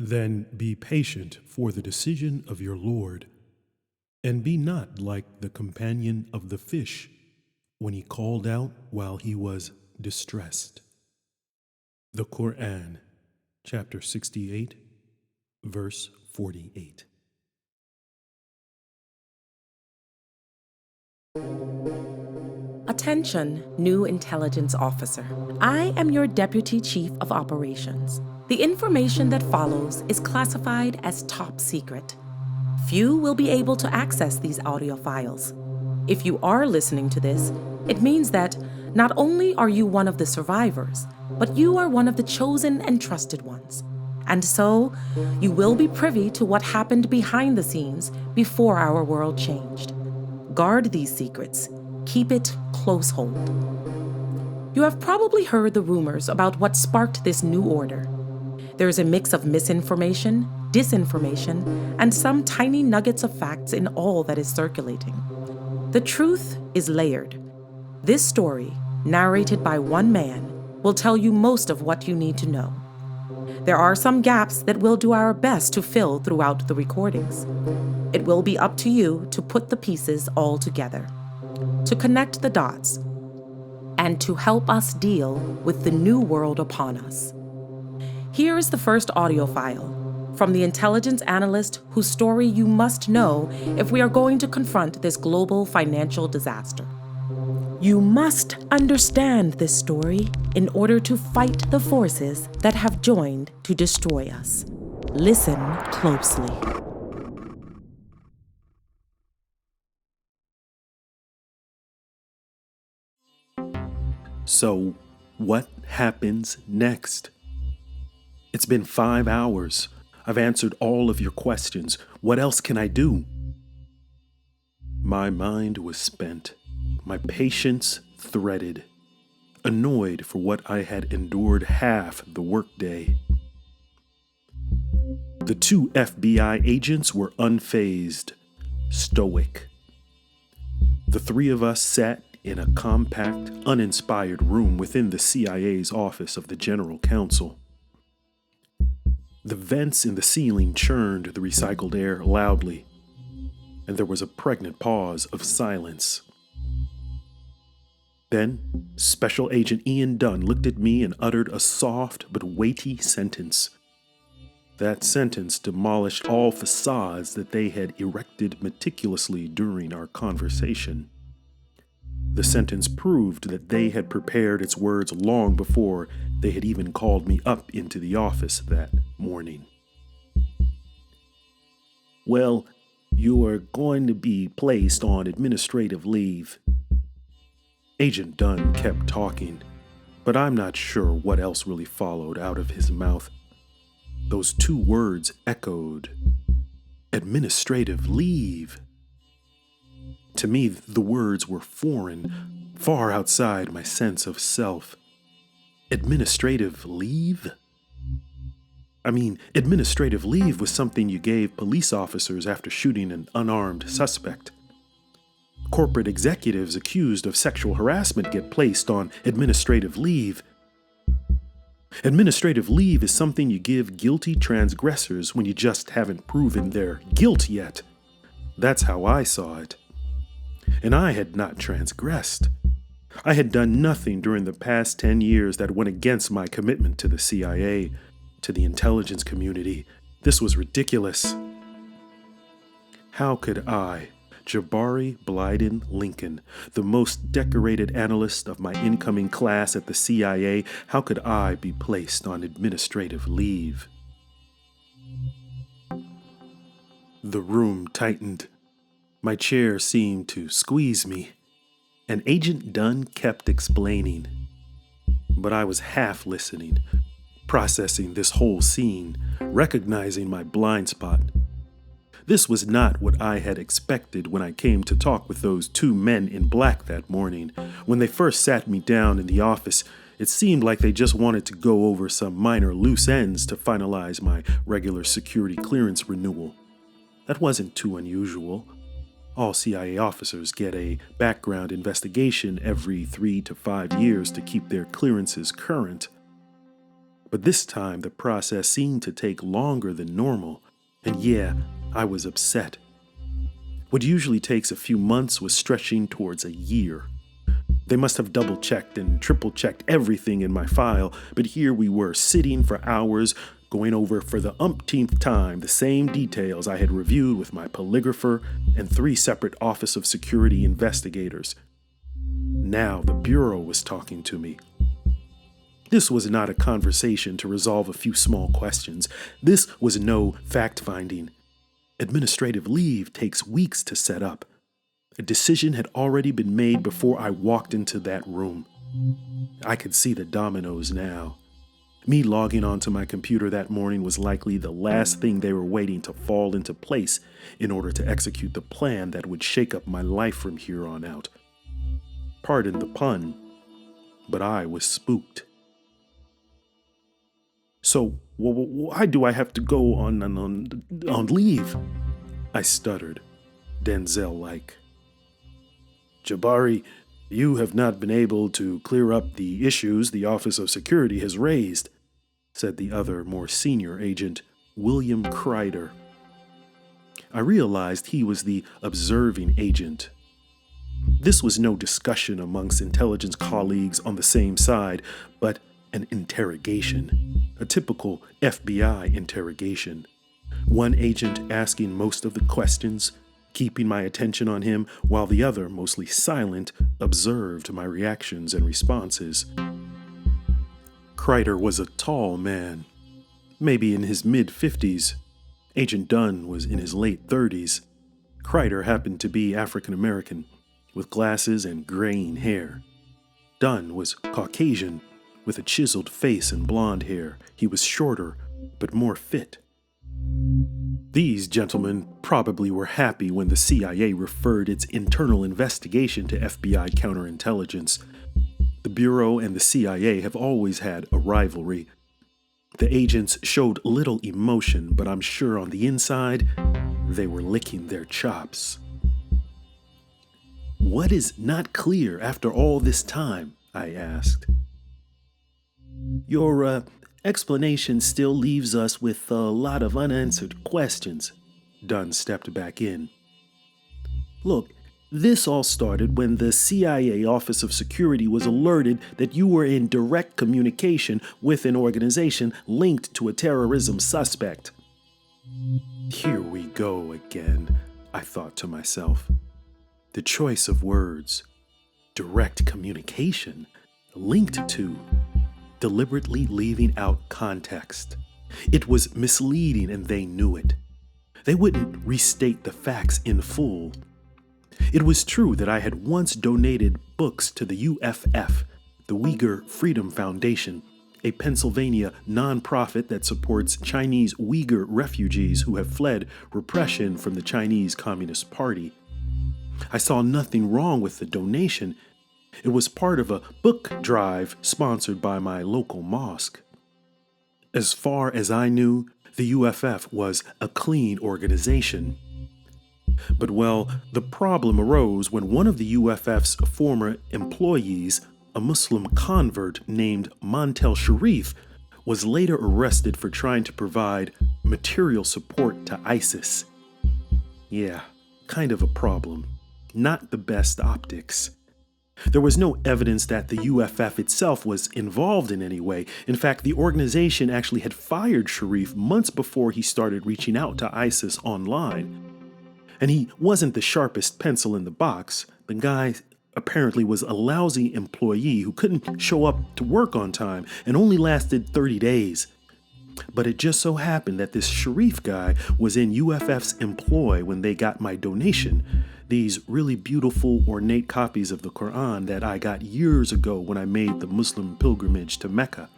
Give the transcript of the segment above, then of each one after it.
Then be patient for the decision of your Lord, and be not like the companion of the fish when he called out while he was distressed. The Quran, chapter 68, verse 48. Attention, new intelligence officer. I am your Deputy Chief of Operations. The information that follows is classified as top secret. Few will be able to access these audio files. If you are listening to this, it means that not only are you one of the survivors, but you are one of the chosen and trusted ones. And so, you will be privy to what happened behind the scenes before our world changed. Guard these secrets. Keep it close hold. You have probably heard the rumors about what sparked this new order. There is a mix of misinformation, disinformation, and some tiny nuggets of facts in all that is circulating. The truth is layered. This story, narrated by one man, will tell you most of what you need to know. There are some gaps that we'll do our best to fill throughout the recordings. It will be up to you to put the pieces all together, to connect the dots, and to help us deal with the new world upon us. Here is the first audio file from the intelligence analyst whose story you must know if we are going to confront this global financial disaster. You must understand this story in order to fight the forces that have joined to destroy us. Listen closely. So, what happens next? It's been 5 hours. I've answered all of your questions. What else can I do? My mind was spent, my patience threaded, annoyed for what I had endured half the workday. The 2 FBI agents were unfazed, stoic. The 3 of us sat in a compact, uninspired room within the CIA's office of the General Counsel. The vents in the ceiling churned the recycled air loudly, and there was a pregnant pause of silence. Then, Special Agent Ian Dunn looked at me and uttered a soft but weighty sentence. That sentence demolished all facades that they had erected meticulously during our conversation. The sentence proved that they had prepared its words long before they had even called me up into the office that morning. Well, you are going to be placed on administrative leave. Agent Dunn kept talking, but I'm not sure what else really followed out of his mouth. Those 2 words echoed. Administrative leave. To me, the words were foreign, far outside my sense of self. Administrative leave? I mean, administrative leave was something you gave police officers after shooting an unarmed suspect. Corporate executives accused of sexual harassment get placed on administrative leave. Administrative leave is something you give guilty transgressors when you just haven't proven their guilt yet. That's how I saw it. And I had not transgressed. I had done nothing during the past 10 years that went against my commitment to the CIA, to the intelligence community. This was ridiculous. How could I, Jabbari Blyden Lincoln, the most decorated analyst of my incoming class at the CIA, how could I be placed on administrative leave? The room tightened. My chair seemed to squeeze me, and Agent Dunn kept explaining. But I was half listening, processing this whole scene, recognizing my blind spot. This was not what I had expected when I came to talk with those 2 men in black that morning. When they first sat me down in the office, it seemed like they just wanted to go over some minor loose ends to finalize my regular security clearance renewal. That wasn't too unusual. All CIA officers get a background investigation every 3 to 5 years to keep their clearances current. But this time the process seemed to take longer than normal, and yeah, I was upset. What usually takes a few months was stretching towards a year. They must have double-checked and triple-checked everything in my file, but here we were sitting for hours, going over for the umpteenth time the same details I had reviewed with my polygrapher and 3 separate Office of Security investigators. Now the Bureau was talking to me. This was not a conversation to resolve a few small questions. This was no fact-finding. Administrative leave takes weeks to set up. A decision had already been made before I walked into that room. I could see the dominoes now. Me logging onto my computer that morning was likely the last thing they were waiting to fall into place in order to execute the plan that would shake up my life from here on out. Pardon the pun, but I was spooked. So, why do I have to go on leave? I stuttered, Denzel-like. Jabbari, you have not been able to clear up the issues the Office of Security has raised, said the other, more senior agent, William Kreider. I realized he was the observing agent. This was no discussion amongst intelligence colleagues on the same side, but an interrogation, a typical FBI interrogation. One agent asking most of the questions, keeping my attention on him, while the other, mostly silent, observed my reactions and responses. Kreider was a tall man, maybe in his mid-50s. Agent Dunn was in his late 30s. Kreider happened to be African American, with glasses and graying hair. Dunn was Caucasian, with a chiseled face and blonde hair. He was shorter, but more fit. These gentlemen probably were happy when the CIA referred its internal investigation to FBI counterintelligence. The Bureau and the CIA have always had a rivalry. The agents showed little emotion, but I'm sure on the inside, they were licking their chops. What is not clear after all this time? I asked. Your explanation still leaves us with a lot of unanswered questions. Dunn stepped back in. Look, this all started when the CIA Office of Security was alerted that you were in direct communication with an organization linked to a terrorism suspect. Here we go again, I thought to myself. The choice of words. Direct communication. Linked to. Deliberately leaving out context. It was misleading and they knew it. They wouldn't restate the facts in full. It was true that I had once donated books to the UFF, the Uyghur Freedom Foundation, a Pennsylvania nonprofit that supports Chinese Uyghur refugees who have fled repression from the Chinese Communist Party. I saw nothing wrong with the donation. It was part of a book drive sponsored by my local mosque. As far as I knew, the UFF was a clean organization. But well, the problem arose when one of the UFF's former employees, a Muslim convert named Montel Sharif, was later arrested for trying to provide material support to ISIS. Yeah, kind of a problem. Not the best optics. There was no evidence that the UFF itself was involved in any way. In fact, the organization actually had fired Sharif months before he started reaching out to ISIS online. And he wasn't the sharpest pencil in the box. The guy apparently was a lousy employee who couldn't show up to work on time and only lasted 30 days. But it just so happened that this Sharif guy was in UFF's employ when they got my donation. These really beautiful, ornate copies of the Quran that I got years ago when I made the Muslim pilgrimage to Mecca.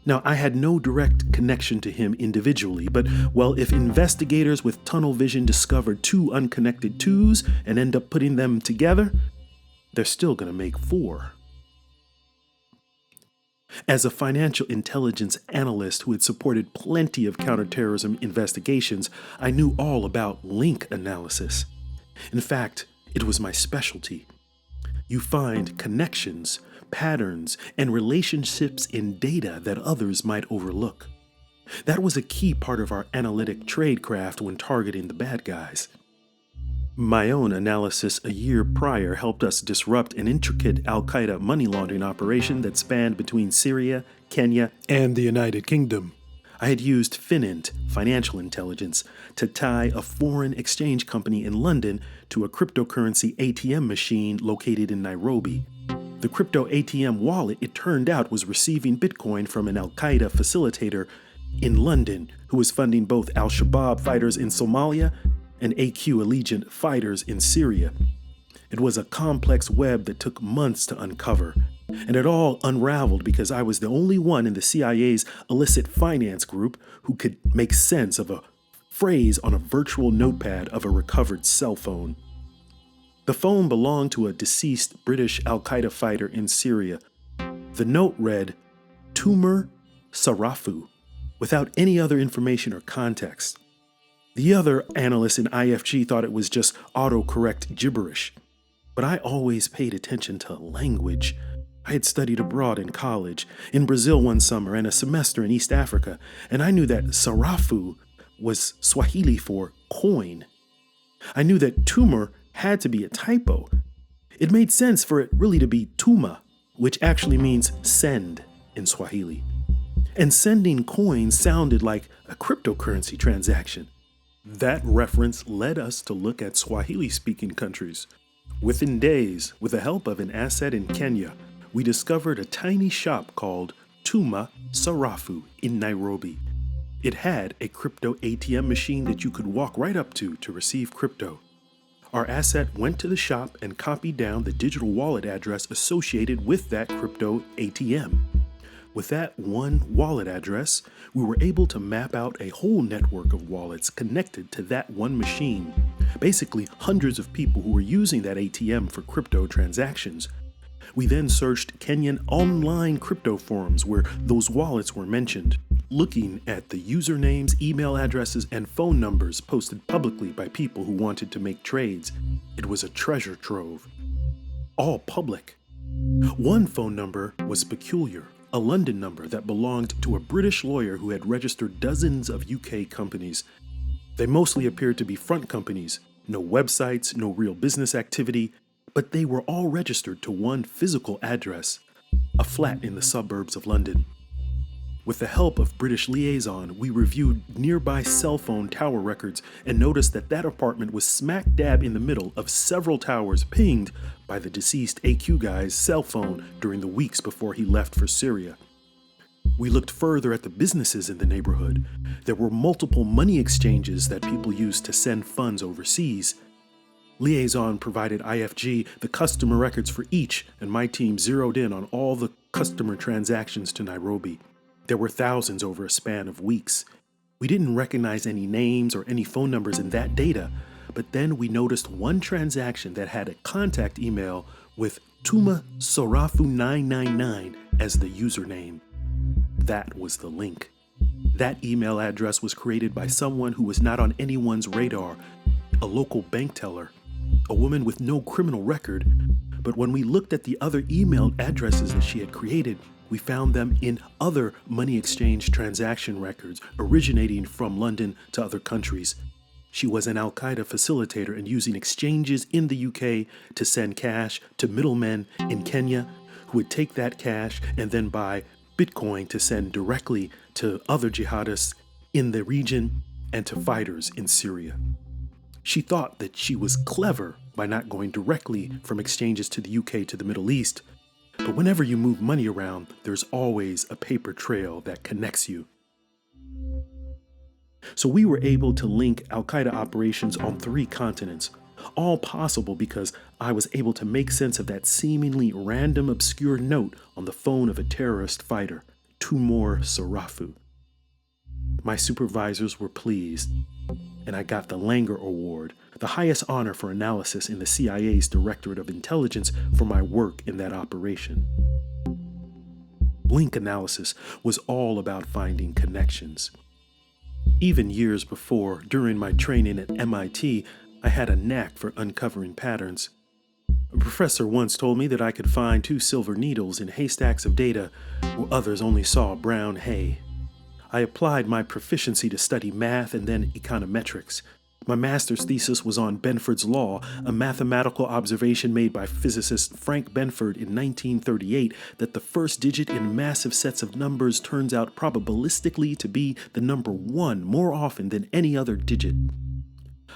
Now, I had no direct connection to him individually, but, well, if investigators with tunnel vision discover 2 unconnected 2s and end up putting them together, they're still going to make 4. As a financial intelligence analyst who had supported plenty of counterterrorism investigations, I knew all about link analysis. In fact, it was my specialty. You find connections patterns, and relationships in data that others might overlook. That was a key part of our analytic tradecraft when targeting the bad guys. My own analysis a year prior helped us disrupt an intricate al-Qaeda money laundering operation that spanned between Syria, Kenya, and the United Kingdom. I had used Finint, financial intelligence, to tie a foreign exchange company in London to a cryptocurrency ATM machine located in Nairobi. The crypto ATM wallet, it turned out, was receiving Bitcoin from an al-Qaeda facilitator in London who was funding both al-Shabaab fighters in Somalia and AQ Allegiant fighters in Syria. It was a complex web that took months to uncover, and it all unraveled because I was the only one in the CIA's illicit finance group who could make sense of a phrase on a virtual notepad of a recovered cell phone. The phone belonged to a deceased British al-Qaeda fighter in Syria. The note read, "Tumor Sarafu," without any other information or context. The other analysts in IFG thought it was just autocorrect gibberish. But I always paid attention to language. I had studied abroad in college, in Brazil one summer and a semester in East Africa, and I knew that Sarafu was Swahili for coin. I knew that tumor had to be a typo. It made sense for it really to be tuma, which actually means send in Swahili. And sending coins sounded like a cryptocurrency transaction. That reference led us to look at Swahili-speaking countries. Within days, with the help of an asset in Kenya, we discovered a tiny shop called Tuma Sarafu in Nairobi. It had a crypto ATM machine that you could walk right up to receive crypto. Our asset went to the shop and copied down the digital wallet address associated with that crypto ATM. With that one wallet address, we were able to map out a whole network of wallets connected to that one machine. Basically, hundreds of people who were using that ATM for crypto transactions. We then searched Kenyan online crypto forums where those wallets were mentioned, looking at the usernames, email addresses, and phone numbers posted publicly by people who wanted to make trades. It was a treasure trove. All public. One phone number was peculiar. A London number that belonged to a British lawyer who had registered dozens of UK companies. They mostly appeared to be front companies, no websites, no real business activity, but they were all registered to one physical address, a flat in the suburbs of London. With the help of British Liaison, we reviewed nearby cell phone tower records and noticed that that apartment was smack dab in the middle of several towers pinged by the deceased AQ guy's cell phone during the weeks before he left for Syria. We looked further at the businesses in the neighborhood. There were multiple money exchanges that people used to send funds overseas. Liaison provided IFG the customer records for each, and my team zeroed in on all the customer transactions to Nairobi. There were thousands over a span of weeks. We didn't recognize any names or any phone numbers in that data, but then we noticed one transaction that had a contact email with Tuma Sorafu 999 as the username. That was the link. That email address was created by someone who was not on anyone's radar, a local bank teller, a woman with no criminal record. But when we looked at the other email addresses that she had created, we found them in other money exchange transaction records originating from London to other countries. She was an al-Qaeda facilitator and using exchanges in the UK to send cash to middlemen in Kenya who would take that cash and then buy Bitcoin to send directly to other jihadists in the region and to fighters in Syria. She thought that she was clever by not going directly from exchanges to the UK to the Middle East. But whenever you move money around, there's always a paper trail that connects you. So we were able to link al-Qaeda operations on 3 continents, all possible because I was able to make sense of that seemingly random obscure note on the phone of a terrorist fighter, Tumor Sarafu. My supervisors were pleased, and I got the Langer Award, the highest honor for analysis in the CIA's Directorate of Intelligence for my work in that operation. Link analysis was all about finding connections. Even years before, during my training at MIT, I had a knack for uncovering patterns. A professor once told me that I could find 2 silver needles in haystacks of data where others only saw brown hay. I applied my proficiency to study math and then econometrics. My master's thesis was on Benford's law, a mathematical observation made by physicist Frank Benford in 1938 that the first digit in massive sets of numbers turns out probabilistically to be the number 1 more often than any other digit.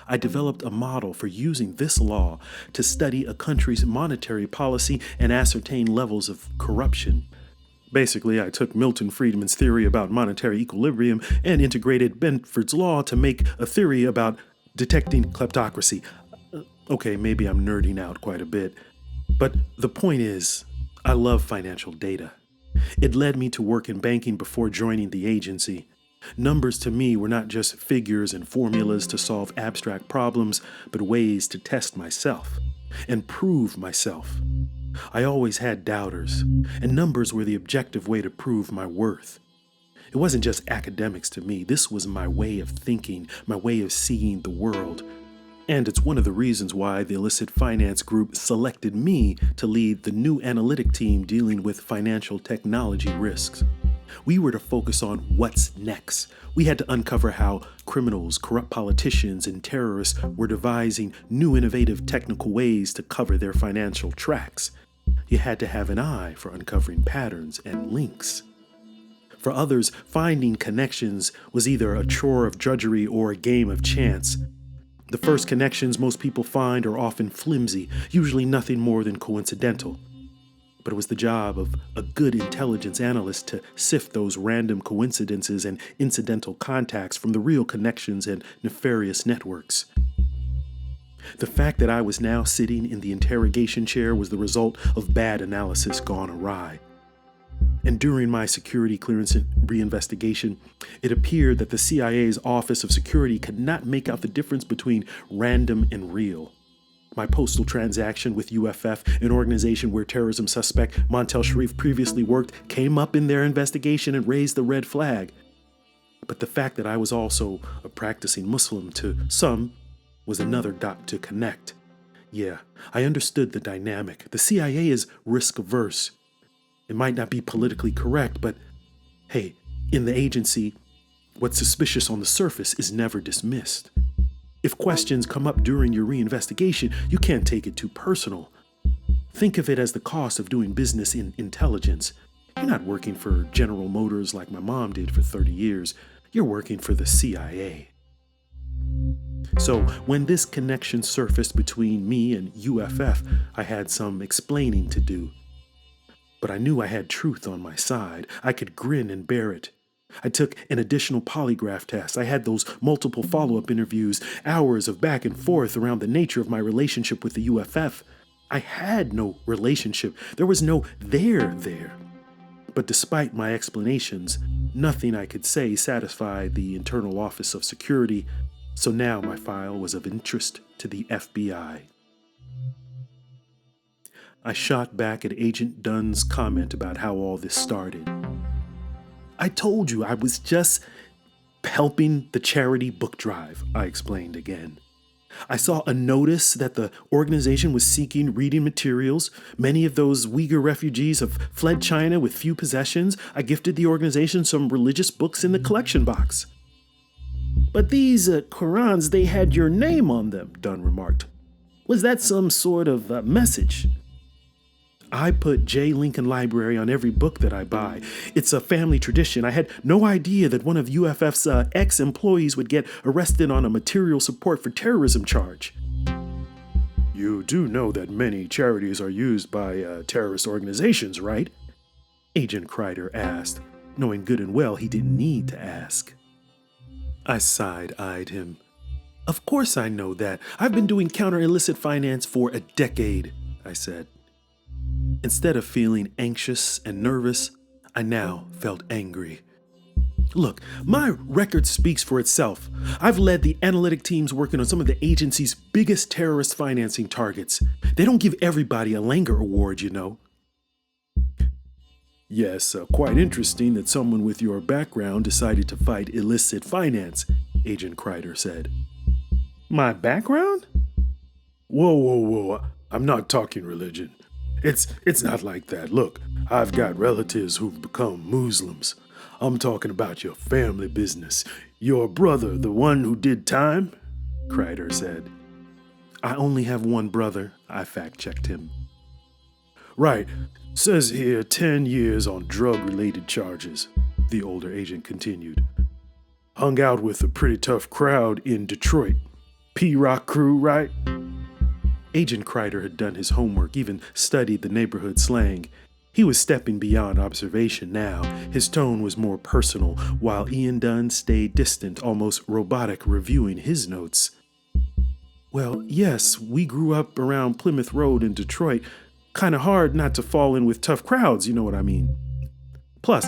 I developed a model for using this law to study a country's monetary policy and ascertain levels of corruption. Basically, I took Milton Friedman's theory about monetary equilibrium and integrated Benford's law to make a theory about detecting kleptocracy. Okay, maybe I'm nerding out quite a bit, but the point is, I love financial data. It led me to work in banking before joining the agency. Numbers to me were not just figures and formulas to solve abstract problems, but ways to test myself and prove myself. I always had doubters, and numbers were the objective way to prove my worth. It wasn't just academics to me, this was my way of thinking, my way of seeing the world. And it's one of the reasons why the Illicit Finance Group selected me to lead the new analytic team dealing with financial technology risks. We were to focus on what's next. We had to uncover how criminals, corrupt politicians, and terrorists were devising new innovative technical ways to cover their financial tracks. You had to have an eye for uncovering patterns and links. For others, finding connections was either a chore of drudgery or a game of chance. The first connections most people find are often flimsy, usually nothing more than coincidental. But it was the job of a good intelligence analyst to sift those random coincidences and incidental contacts from the real connections and nefarious networks. The fact that I was now sitting in the interrogation chair was the result of bad analysis gone awry. And during my security clearance reinvestigation, it appeared that the CIA's Office of Security could not make out the difference between random and real. My postal transaction with UFF, an organization where terrorism suspect Montel Sharif previously worked, came up in their investigation and raised the red flag. But the fact that I was also a practicing Muslim to some was another dot to connect. Yeah, I understood the dynamic. The CIA is risk-averse. It might not be politically correct, but hey, in the agency, what's suspicious on the surface is never dismissed. If questions come up during your reinvestigation, you can't take it too personal. Think of it as the cost of doing business in intelligence. You're not working for General Motors like my mom did for 30 years. You're working for the CIA. So when this connection surfaced between me and UFF, I had some explaining to do. But I knew I had truth on my side. I could grin and bear it. I took an additional polygraph test. I had those multiple follow-up interviews, hours of back and forth around the nature of my relationship with the UFF. I had no relationship. There was no there. But despite my explanations, nothing I could say satisfied the Internal Office of Security, so now my file was of interest to the FBI. I shot back at Agent Dunn's comment about how all this started. I told you I was just helping the charity book drive, I explained again. I saw a notice that the organization was seeking reading materials. Many of those Uyghur refugees have fled China with few possessions. I gifted the organization some religious books in the collection box. But these Qurans, they had your name on them, Dunn remarked. Was that some sort of message? I put J. Lincoln Library on every book that I buy. It's a family tradition. I had no idea that one of UFF's ex-employees would get arrested on a material support for terrorism charge. You do know that many charities are used by terrorist organizations, right? Agent Kreider asked, knowing good and well he didn't need to ask. I side-eyed him. Of course I know that. I've been doing counter-illicit finance for a decade, I said. Instead of feeling anxious and nervous, I now felt angry. Look, my record speaks for itself. I've led the analytic teams working on some of the agency's biggest terrorist financing targets. They don't give everybody a Langer Award, you know. Yes, quite interesting that someone with your background decided to fight illicit finance, Agent Kreider said. My background? Whoa. I'm not talking religion. It's not like that. Look, I've got relatives who've become Muslims. I'm talking about your family business. Your brother, the one who did time? Kreider said. I only have one brother, I fact-checked him. Right. Says here 10 years on drug-related charges, the older agent continued. Hung out with a pretty tough crowd in Detroit. P-Rock crew, right? Agent Kreider had done his homework, even studied the neighborhood slang. He was stepping beyond observation now. His tone was more personal, while Ian Dunn stayed distant, almost robotic, reviewing his notes. Well, yes, we grew up around Plymouth Road in Detroit. Kinda hard not to fall in with tough crowds, you know what I mean. Plus,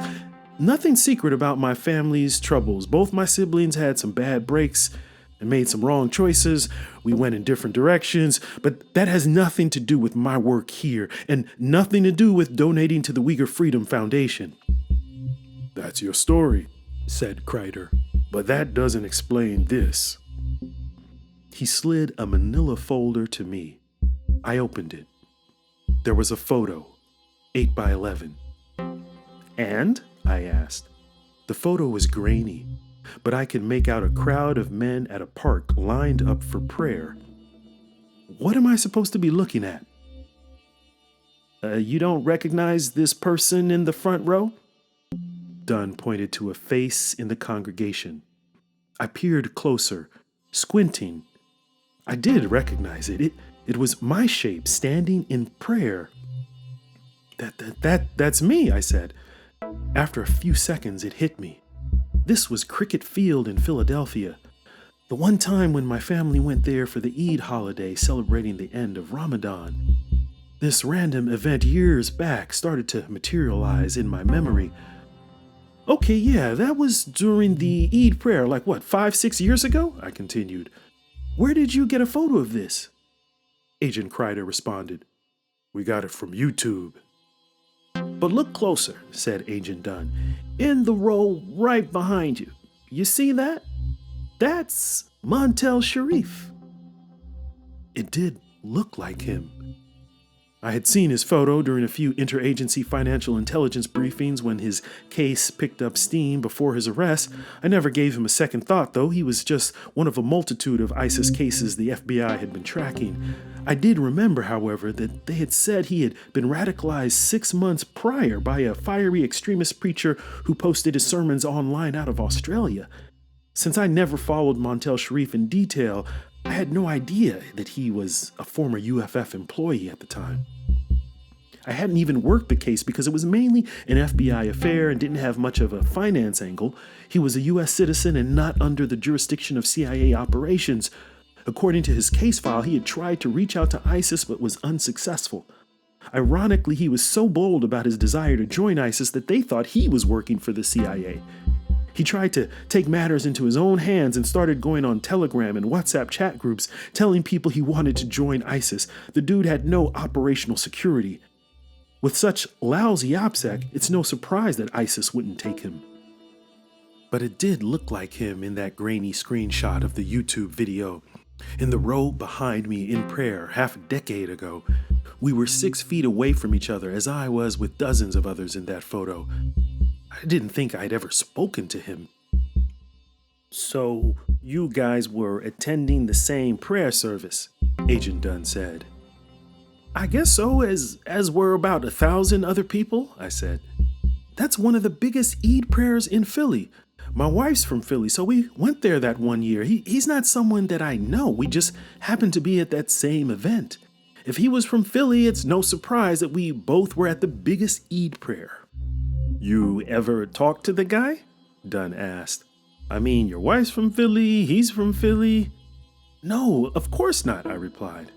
nothing secret about my family's troubles. Both my siblings had some bad breaks and made some wrong choices. We went in different directions, but that has nothing to do with my work here and nothing to do with donating to the Uyghur Freedom Foundation. That's your story, said Kreider, but that doesn't explain this. He slid a manila folder to me. I opened it. There was a photo, 8 by 11. And? I asked. The photo was grainy, but I could make out a crowd of men at a park lined up for prayer. What am I supposed to be looking at? You don't recognize this person in the front row? Dunn pointed to a face in the congregation. I peered closer, squinting. I did recognize it. It was my shape standing in prayer. That's me, I said. After a few seconds, it hit me. This was Cricket Field in Philadelphia. The one time when my family went there for the Eid holiday celebrating the end of Ramadan. This random event years back started to materialize in my memory. Okay, yeah, that was during the Eid prayer, 5-6 years ago? I continued. Where did you get a photo of this? Agent Kreider responded. We got it from YouTube. But look closer, said Agent Dunn. In the row right behind you. You see that? That's Montel Sharif. It did look like him. I had seen his photo during a few interagency financial intelligence briefings when his case picked up steam before his arrest. I never gave him a second thought, though. He was just one of a multitude of ISIS cases the FBI had been tracking. I did remember, however, that they had said he had been radicalized 6 months prior by a fiery extremist preacher who posted his sermons online out of Australia. Since I never followed Montel Sharif in detail, I had no idea that he was a former UFF employee at the time. I hadn't even worked the case because it was mainly an FBI affair and didn't have much of a finance angle. He was a U.S. citizen and not under the jurisdiction of CIA operations. According to his case file, he had tried to reach out to ISIS but was unsuccessful. Ironically, he was so bold about his desire to join ISIS that they thought he was working for the CIA. He tried to take matters into his own hands and started going on Telegram and WhatsApp chat groups, telling people he wanted to join ISIS. The dude had no operational security. With such lousy OPSEC, it's no surprise that ISIS wouldn't take him. But it did look like him in that grainy screenshot of the YouTube video. In the row behind me in prayer half a decade ago, we were 6 feet away from each other as I was with dozens of others in that photo. I didn't think I'd ever spoken to him. So, you guys were attending the same prayer service, Agent Dunn said. I guess so, as were about 1,000 other people, I said. That's one of the biggest Eid prayers in Philly. My wife's from Philly, so we went there that one year. He's not someone that I know. We just happened to be at that same event. If he was from Philly, it's no surprise that we both were at the biggest Eid prayer. You ever talked to the guy? Dunn asked. I mean, your wife's from Philly, he's from Philly. No, of course not, I replied.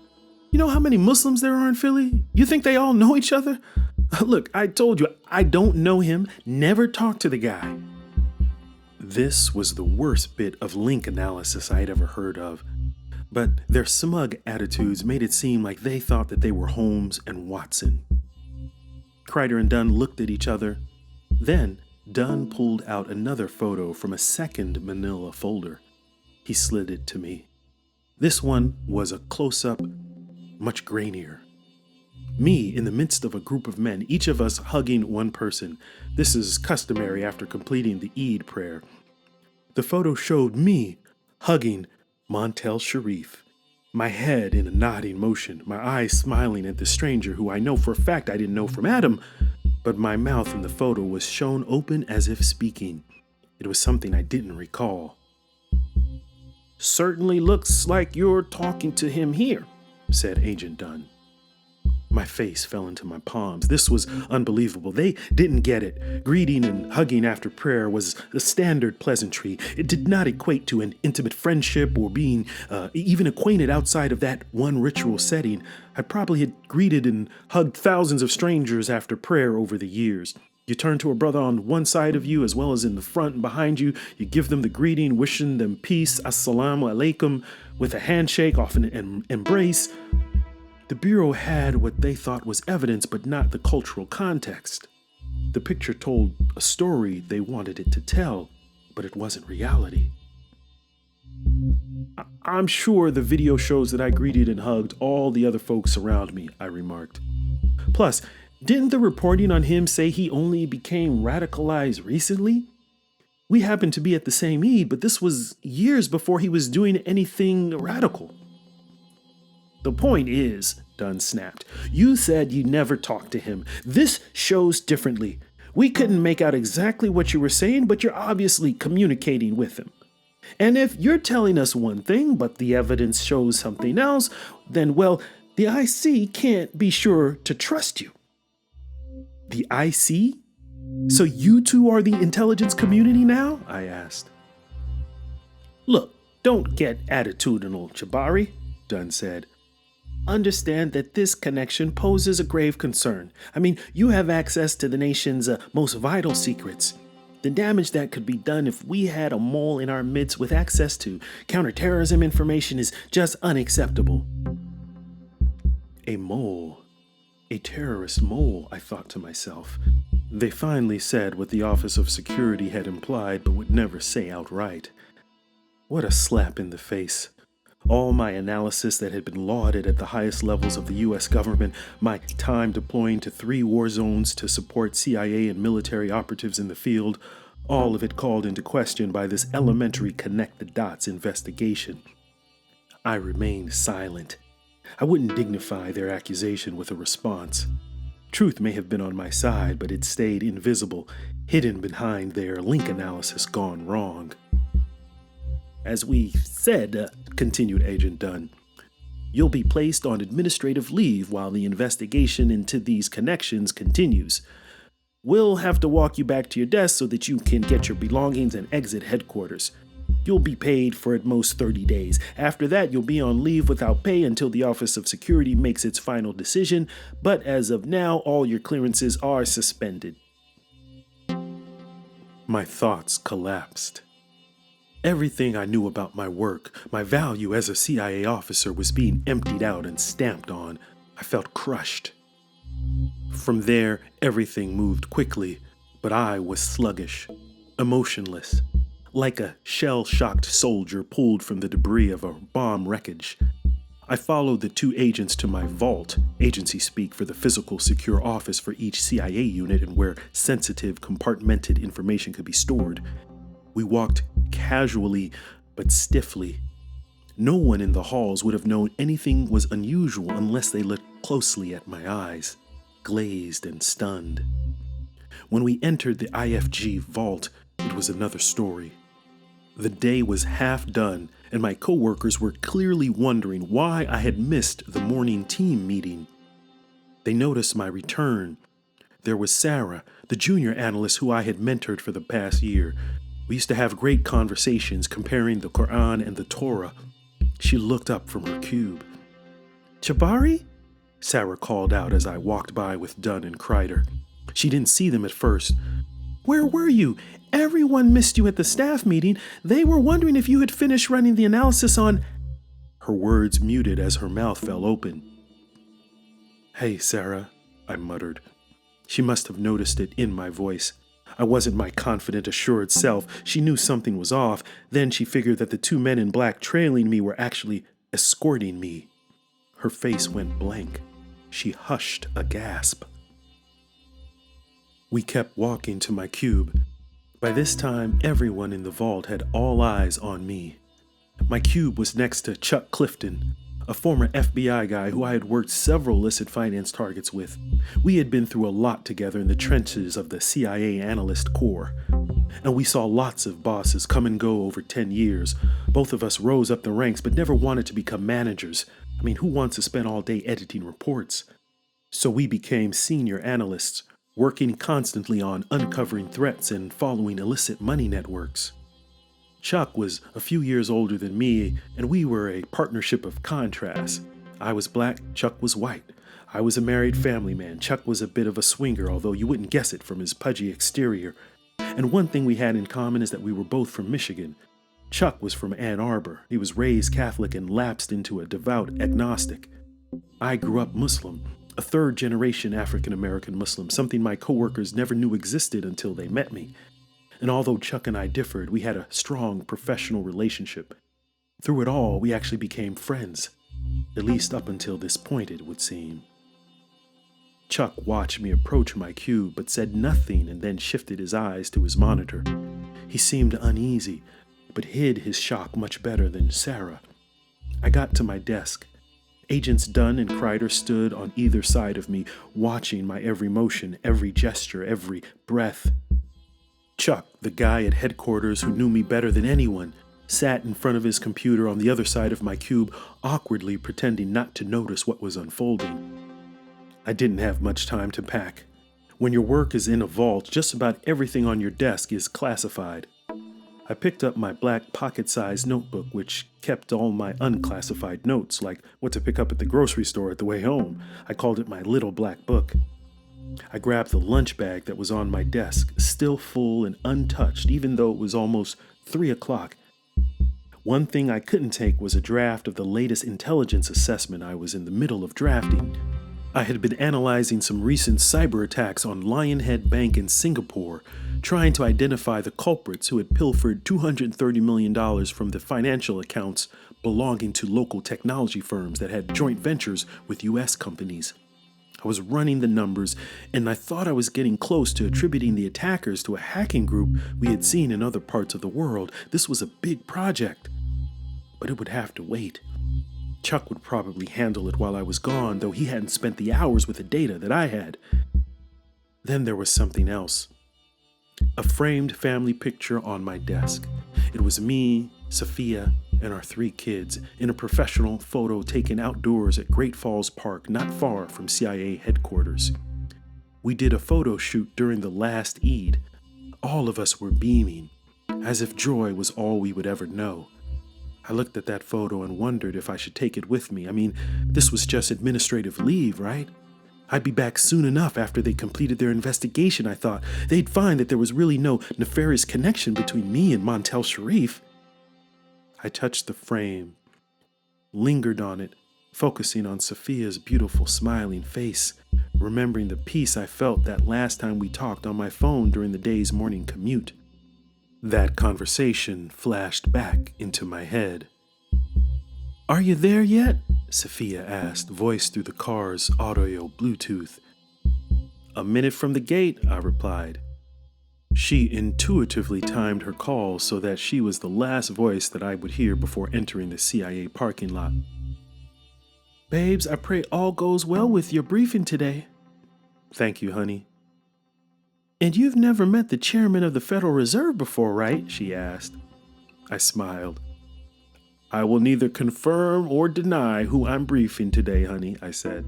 You know how many Muslims there are in Philly? You think they all know each other? Look, I told you, I don't know him, never talked to the guy. This was the worst bit of link analysis I had ever heard of. But their smug attitudes made it seem like they thought that they were Holmes and Watson. Kreider and Dunn looked at each other. Then, Dunn pulled out another photo from a second manila folder. He slid it to me. This one was a close-up, much grainier. Me in the midst of a group of men, each of us hugging one person. This is customary after completing the Eid prayer. The photo showed me hugging Montel Sharif, my head in a nodding motion, my eyes smiling at the stranger who I know for a fact I didn't know from Adam, but my mouth in the photo was shown open as if speaking. It was something I didn't recall. "Certainly looks like you're talking to him here," said Agent Dunn. My face fell into my palms. This was unbelievable. They didn't get it. Greeting and hugging after prayer was a standard pleasantry. It did not equate to an intimate friendship or being even acquainted outside of that one ritual setting. I probably had greeted and hugged thousands of strangers after prayer over the years. You turn to a brother on one side of you as well as in the front and behind you. You give them the greeting, wishing them peace, assalamu alaikum, with a handshake, often an embrace. The Bureau had what they thought was evidence, but not the cultural context. The picture told a story they wanted it to tell, but it wasn't reality. "I'm sure the video shows that I greeted and hugged all the other folks around me," I remarked. "Plus, didn't the reporting on him say he only became radicalized recently? We happened to be at the same Eid, but this was years before he was doing anything radical." "The point is," Dunn snapped, "you said you never talked to him. This shows differently. We couldn't make out exactly what you were saying, but you're obviously communicating with him. And if you're telling us one thing, but the evidence shows something else, then, well, the IC can't be sure to trust you." "The IC? So you two are the intelligence community now?" I asked. "Look, don't get attitudinal, Jabbari," Dunn said. "Understand that this connection poses a grave concern. I mean, you have access to the nation's most vital secrets. The damage that could be done if we had a mole in our midst with access to counterterrorism information is just unacceptable." A mole. A terrorist mole, I thought to myself. They finally said what the Office of Security had implied but would never say outright. What a slap in the face. All my analysis that had been lauded at the highest levels of the U.S. government, my time deploying to 3 war zones to support CIA and military operatives in the field, all of it called into question by this elementary connect-the-dots investigation. I remained silent. I wouldn't dignify their accusation with a response. Truth may have been on my side, but it stayed invisible, hidden behind their link analysis gone wrong. "As we said," continued Agent Dunn, "you'll be placed on administrative leave while the investigation into these connections continues. We'll have to walk you back to your desk so that you can get your belongings and exit headquarters. You'll be paid for at most 30 days. After that, you'll be on leave without pay until the Office of Security makes its final decision, but as of now, all your clearances are suspended." My thoughts collapsed. Everything I knew about my work, my value as a CIA officer, was being emptied out and stamped on. I felt crushed. From there, everything moved quickly, but I was sluggish, emotionless, like a shell-shocked soldier pulled from the debris of a bomb wreckage. I followed the 2 agents to my vault, agency speak for the physical secure office for each CIA unit and where sensitive, compartmented information could be stored. We walked casually but stiffly. No one in the halls would have known anything was unusual unless they looked closely at my eyes, glazed and stunned. When we entered the IFG vault, it was another story. The day was half done, and my coworkers were clearly wondering why I had missed the morning team meeting. They noticed my return. There was Sarah, the junior analyst who I had mentored for the past year. We used to have great conversations comparing the Quran and the Torah. She looked up from her cube. "Jabbari?" Sarah called out as I walked by with Dunn and Kreider. She didn't see them at first. "Where were you? Everyone missed you at the staff meeting. They were wondering if you had finished running the analysis on—" Her words muted as her mouth fell open. "Hey, Sarah," I muttered. She must have noticed it in my voice. I wasn't my confident, assured self. She knew something was off. Then she figured that the 2 men in black trailing me were actually escorting me. Her face went blank. She hushed a gasp. We kept walking to my cube. By this time, everyone in the vault had all eyes on me. My cube was next to Chuck Clifton, a former FBI guy who I had worked several illicit finance targets with. We had been through a lot together in the trenches of the CIA Analyst Corps, and we saw lots of bosses come and go over 10 years. Both of us rose up the ranks but never wanted to become managers. I mean, who wants to spend all day editing reports? So we became senior analysts, working constantly on uncovering threats and following illicit money networks. Chuck was a few years older than me, and we were a partnership of contrast. I was black, Chuck was white. I was a married family man. Chuck was a bit of a swinger, although you wouldn't guess it from his pudgy exterior. And one thing we had in common is that we were both from Michigan. Chuck was from Ann Arbor. He was raised Catholic and lapsed into a devout agnostic. I grew up Muslim, a third-generation African-American Muslim, something my coworkers never knew existed until they met me. And although Chuck and I differed, we had a strong professional relationship. Through it all, we actually became friends. At least up until this point, it would seem. Chuck watched me approach my cube, but said nothing and then shifted his eyes to his monitor. He seemed uneasy, but hid his shock much better than Sarah. I got to my desk. Agents Dunn and Kreider stood on either side of me, watching my every motion, every gesture, every breath. Chuck, the guy at headquarters who knew me better than anyone, sat in front of his computer on the other side of my cube, awkwardly pretending not to notice what was unfolding. I didn't have much time to pack. When your work is in a vault, just about everything on your desk is classified. I picked up my black pocket-sized notebook, which kept all my unclassified notes, like what to pick up at the grocery store at the way home. I called it my little black book. I grabbed the lunch bag that was on my desk, still full and untouched, even though it was almost 3 o'clock. One thing I couldn't take was a draft of the latest intelligence assessment I was in the middle of drafting. I had been analyzing some recent cyber attacks on Lionhead Bank in Singapore, trying to identify the culprits who had pilfered $230 million from the financial accounts belonging to local technology firms that had joint ventures with U.S. companies. I was running the numbers, and I thought I was getting close to attributing the attackers to a hacking group we had seen in other parts of the world. This was a big project, but it would have to wait. Chuck would probably handle it while I was gone, though he hadn't spent the hours with the data that I had. Then there was something else. A framed family picture on my desk. It was me, Sophia, and our 3 kids in a professional photo taken outdoors at Great Falls Park, not far from CIA headquarters. We did a photo shoot during the last Eid. All of us were beaming, as if joy was all we would ever know. I looked at that photo and wondered if I should take it with me. I mean, this was just administrative leave, right? I'd be back soon enough after they completed their investigation, I thought. They'd find that there was really no nefarious connection between me and Montel Sharif. I touched the frame, lingered on it, focusing on Sophia's beautiful smiling face, remembering the peace I felt that last time we talked on my phone during the day's morning commute. That conversation flashed back into my head. "Are you there yet?" Sophia asked, voiced through the car's audio Bluetooth. "A minute from the gate," I replied. She intuitively timed her call so that she was the last voice that I would hear before entering the CIA parking lot. "Babes, I pray all goes well with your briefing today." "Thank you, honey." "And you've never met the chairman of the Federal Reserve before, right?" she asked. I smiled. "I will neither confirm or deny who I'm briefing today, honey," I said.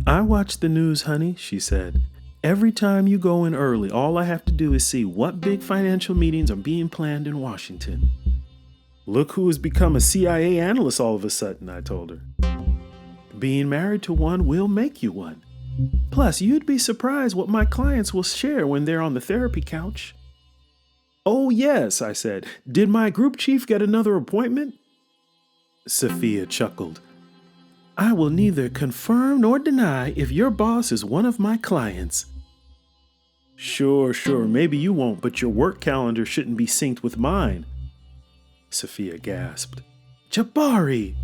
"I watch the news, honey," she said. "Every time you go in early, all I have to do is see what big financial meetings are being planned in Washington." "Look who has become a CIA analyst all of a sudden," I told her. "Being married to one will make you one. Plus, you'd be surprised what my clients will share when they're on the therapy couch." "Oh, yes," I said. "Did my group chief get another appointment?" Sophia chuckled. "I will neither confirm nor deny if your boss is one of my clients." Sure, maybe you won't, but your work calendar shouldn't be synced with mine." Sophia gasped. "Jabbari!"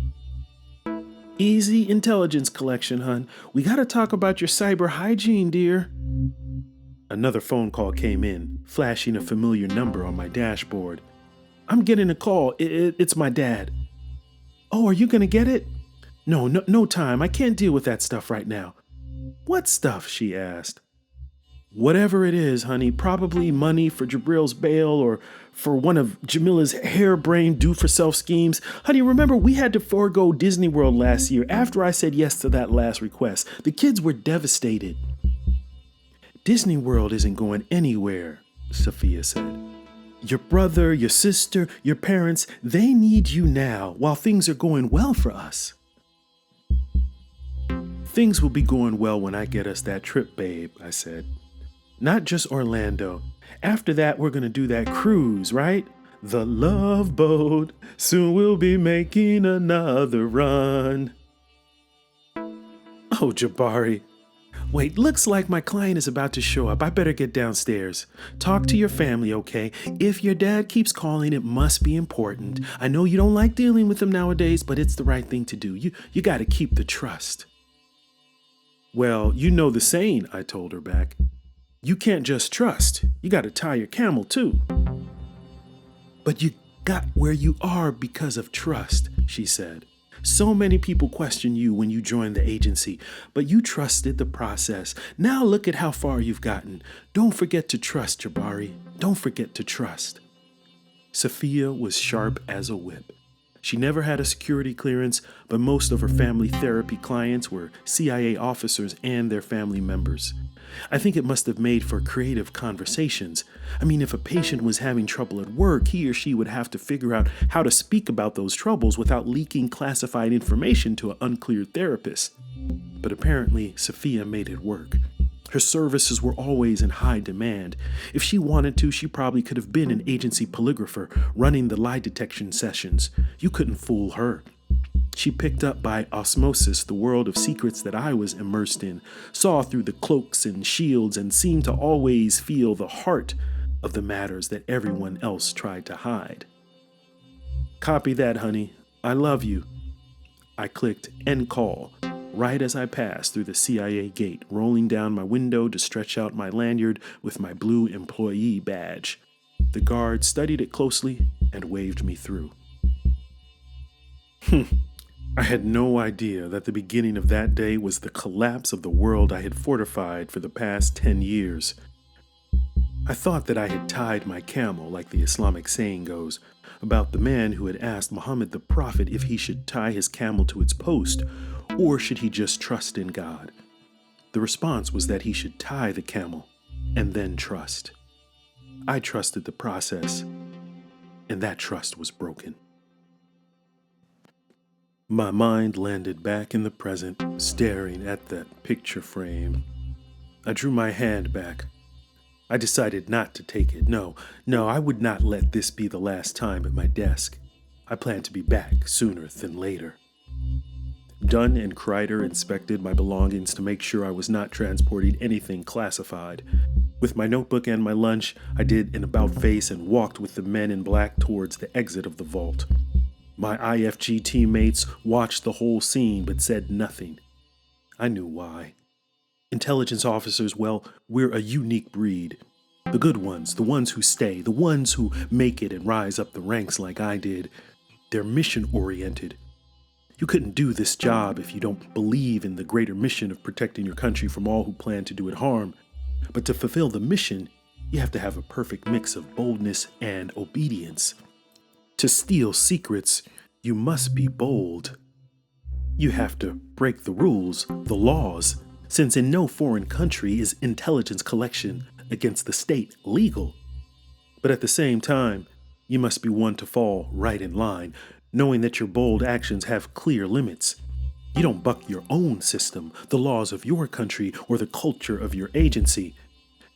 Easy intelligence collection, hun. We gotta talk about your cyber hygiene, dear. Another phone call came in, flashing a familiar number on my dashboard. I'm getting a call. It's my dad. Oh, are you gonna get it? No time. I can't deal with that stuff right now. What stuff? She asked. Whatever it is, honey, probably money for Jabril's bail or for one of Jamila's harebrained do-for-self schemes. Honey, remember we had to forego Disney World last year after I said yes to that last request. The kids were devastated. Disney World isn't going anywhere, Sophia said. Your brother, your sister, your parents, they need you now while things are going well for us. Things will be going well when I get us that trip, babe, I said. Not just Orlando. After that, we're going to do that cruise, right? The Love Boat. Soon we'll be making another run. Oh, Jabbari. Wait, looks like my client is about to show up. I better get downstairs. Talk to your family, okay? If your dad keeps calling, it must be important. I know you don't like dealing with him nowadays, but it's the right thing to do. You got to keep the trust. Well, you know the saying, I told her back. You can't just trust. You got to tie your camel, too. But you got where you are because of trust, she said. So many people question you when you joined the agency, but you trusted the process. Now look at how far you've gotten. Don't forget to trust, Jabbari. Don't forget to trust. Sophia was sharp as a whip. She never had a security clearance, but most of her family therapy clients were CIA officers and their family members. I think it must have made for creative conversations. I mean, if a patient was having trouble at work, he or she would have to figure out how to speak about those troubles without leaking classified information to an uncleared therapist. But apparently, Sophia made it work. Her services were always in high demand. If she wanted to, she probably could have been an agency polygrapher running the lie detection sessions. You couldn't fool her. She picked up by osmosis the world of secrets that I was immersed in, saw through the cloaks and shields, and seemed to always feel the heart of the matters that everyone else tried to hide. Copy that, honey. I love you. I clicked end call right as I passed through the CIA gate, rolling down my window to stretch out my lanyard with my blue employee badge. The guard studied it closely and waved me through. I had no idea that the beginning of that day was the collapse of the world I had fortified for the past 10 years. I thought that I had tied my camel, like the Islamic saying goes, about the man who had asked Muhammad the Prophet if he should tie his camel to its post, or should he just trust in God. The response was that he should tie the camel and then trust. I trusted the process, and that trust was broken. My mind landed back in the present, staring at that picture frame. I drew my hand back. I decided not to take it. No, I would not let this be the last time at my desk. I planned to be back sooner than later. Dunn and Kreider inspected my belongings to make sure I was not transporting anything classified. With my notebook and my lunch, I did an about-face and walked with the men in black towards the exit of the vault. My IFG teammates watched the whole scene but said nothing. I knew why. Intelligence officers, well, we're a unique breed. The good ones, the ones who stay, the ones who make it and rise up the ranks like I did, they're mission-oriented. You couldn't do this job if you don't believe in the greater mission of protecting your country from all who plan to do it harm. But to fulfill the mission, you have to have a perfect mix of boldness and obedience. To steal secrets, you must be bold. You have to break the rules, the laws, since in no foreign country is intelligence collection against the state legal. But at the same time, you must be one to fall right in line, knowing that your bold actions have clear limits. You don't buck your own system, the laws of your country, or the culture of your agency.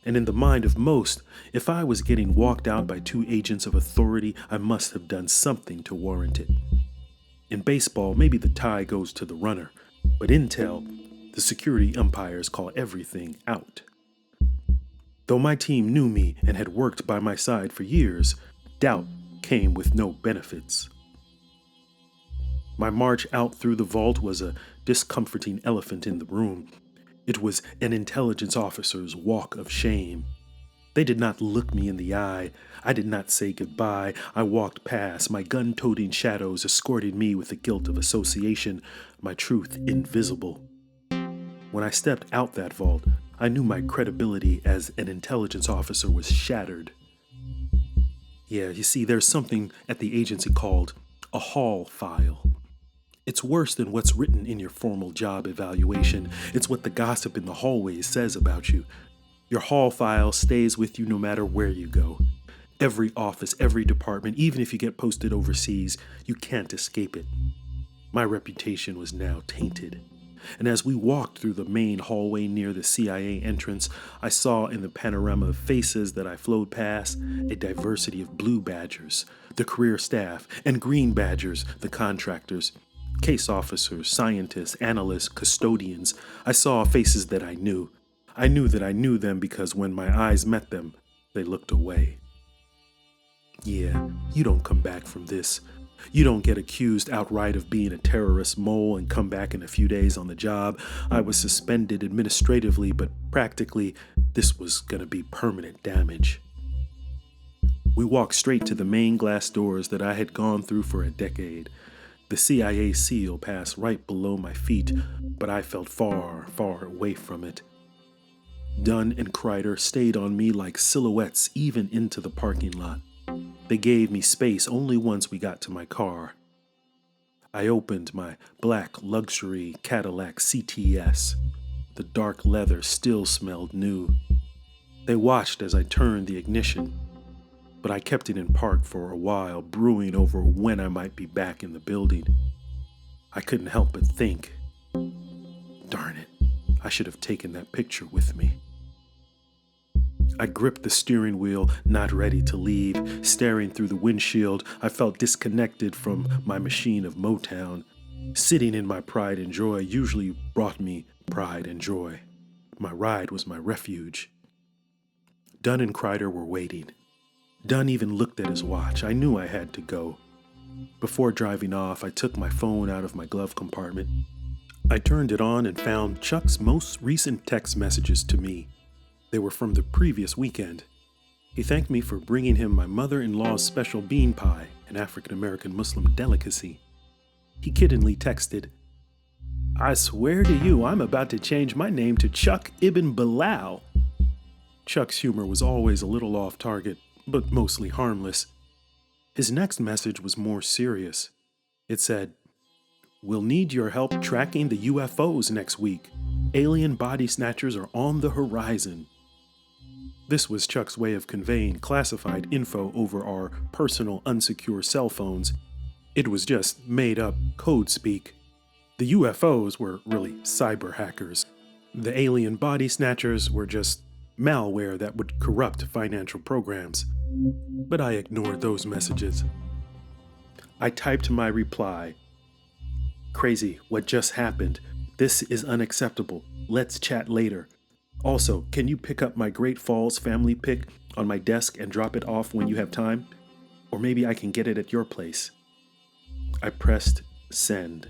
And in the mind of most, if I was getting walked out by two agents of authority, I must have done something to warrant it. In baseball, maybe the tie goes to the runner, but intel, the security umpires call everything out. Though my team knew me and had worked by my side for years, doubt came with no benefits. My march out through the vault was a discomforting elephant in the room. It was an intelligence officer's walk of shame. They did not look me in the eye. I did not say goodbye. I walked past, my gun-toting shadows escorting me with the guilt of association, my truth invisible. When I stepped out that vault, I knew my credibility as an intelligence officer was shattered. Yeah, you see, there's something at the agency called a hall file. It's worse than what's written in your formal job evaluation. It's what the gossip in the hallways says about you. Your hall file stays with you no matter where you go. Every office, every department, even if you get posted overseas, you can't escape it. My reputation was now tainted. And as we walked through the main hallway near the CIA entrance, I saw in the panorama of faces that I flowed past a diversity of blue badgers, the career staff, and green badgers, the contractors, case officers, scientists, analysts, custodians. I saw faces that I knew. I knew that I knew them because when my eyes met them, they looked away. Yeah, you don't come back from this. You don't get accused outright of being a terrorist mole and come back in a few days on the job. I was suspended administratively, but practically, this was going to be permanent damage. We walked straight to the main glass doors that I had gone through for a decade. The CIA seal passed right below my feet, but I felt far, far away from it. Dunn and Kreider stayed on me like silhouettes even into the parking lot. They gave me space only once we got to my car. I opened my black luxury Cadillac CTS. The dark leather still smelled new. They watched as I turned the ignition, but I kept it in park for a while, brewing over when I might be back in the building. I couldn't help but think, darn it, I should have taken that picture with me. I gripped the steering wheel, not ready to leave. Staring through the windshield, I felt disconnected from my machine of Motown. Sitting in my pride and joy usually brought me pride and joy. My ride was my refuge. Dunn and Kreider were waiting. Dunn even looked at his watch. I knew I had to go. Before driving off, I took my phone out of my glove compartment. I turned it on and found Chuck's most recent text messages to me. They were from the previous weekend. He thanked me for bringing him my mother-in-law's special bean pie, an African-American Muslim delicacy. He kiddingly texted, "I swear to you, I'm about to change my name to Chuck Ibn Bilal." Chuck's humor was always a little off target, but mostly harmless. His next message was more serious. It said, "We'll need your help tracking the UFOs next week. Alien body snatchers are on the horizon." This was Chuck's way of conveying classified info over our personal unsecure cell phones. It was just made-up code speak. The UFOs were really cyber hackers. The alien body snatchers were just malware that would corrupt financial programs. But I ignored those messages. I typed my reply. "Crazy, what just happened? This is unacceptable. Let's chat later. Also, can you pick up my Great Falls family pic on my desk and drop it off when you have time? Or maybe I can get it at your place." I pressed send.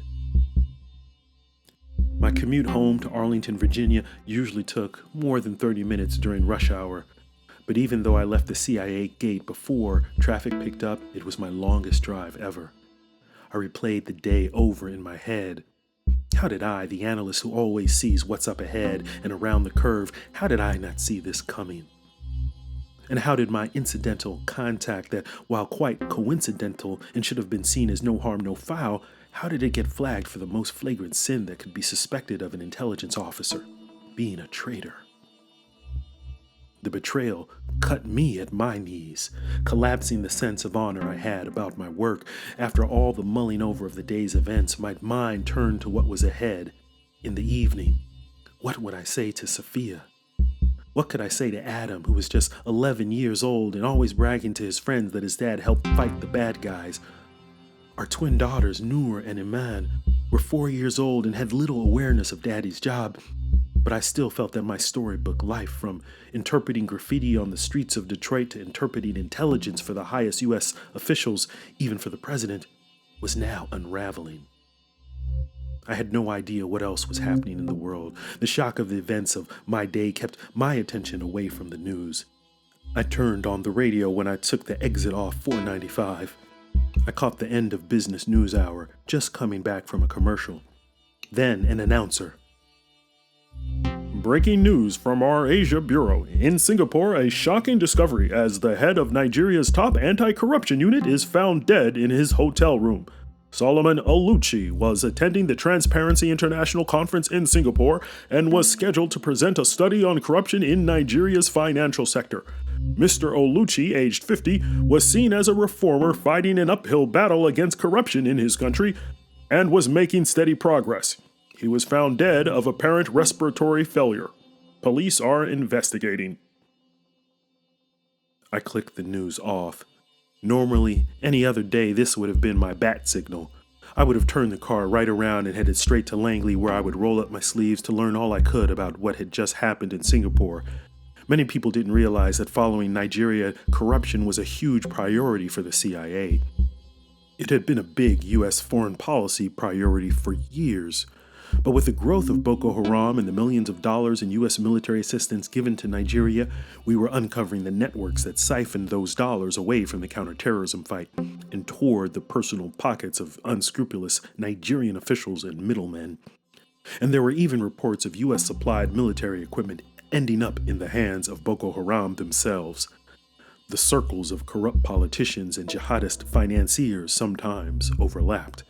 My commute home to Arlington, Virginia usually took more than 30 minutes during rush hour. But even though I left the CIA gate before traffic picked up, it was my longest drive ever. I replayed the day over in my head. How did I, the analyst who always sees what's up ahead and around the curve, how did I not see this coming? And how did my incidental contact that, while quite coincidental and should have been seen as no harm, no foul, how did it get flagged for the most flagrant sin that could be suspected of an intelligence officer, being a traitor? The betrayal cut me at my knees, collapsing the sense of honor I had about my work. After all the mulling over of the day's events, my mind turned to what was ahead. In the evening, what would I say to Sophia? What could I say to Adam, who was just 11 years old and always bragging to his friends that his dad helped fight the bad guys? Our twin daughters, Noor and Iman, were 4 years old and had little awareness of Daddy's job. But I still felt that my storybook life, from interpreting graffiti on the streets of Detroit to interpreting intelligence for the highest U.S. officials, even for the president, was now unraveling. I had no idea what else was happening in the world. The shock of the events of my day kept my attention away from the news. I turned on the radio when I took the exit off 495. I caught the end of Business News Hour, just coming back from a commercial. Then an announcer. Breaking news from our Asia Bureau. In Singapore, a shocking discovery as the head of Nigeria's top anti-corruption unit is found dead in his hotel room. Solomon Oluchi was attending the Transparency International Conference in Singapore and was scheduled to present a study on corruption in Nigeria's financial sector. Mr. Oluchi, aged 50, was seen as a reformer fighting an uphill battle against corruption in his country and was making steady progress. He was found dead of apparent respiratory failure. Police are investigating. I clicked the news off. Normally, any other day, this would have been my bat signal. I would have turned the car right around and headed straight to Langley, where I would roll up my sleeves to learn all I could about what had just happened in Singapore. Many people didn't realize that following Nigeria, corruption was a huge priority for the CIA. It had been a big U.S. foreign policy priority for years. But with the growth of Boko Haram and the millions of dollars in U.S. military assistance given to Nigeria, we were uncovering the networks that siphoned those dollars away from the counterterrorism fight and toward the personal pockets of unscrupulous Nigerian officials and middlemen. And there were even reports of U.S. supplied military equipment ending up in the hands of Boko Haram themselves. The circles of corrupt politicians and jihadist financiers sometimes overlapped.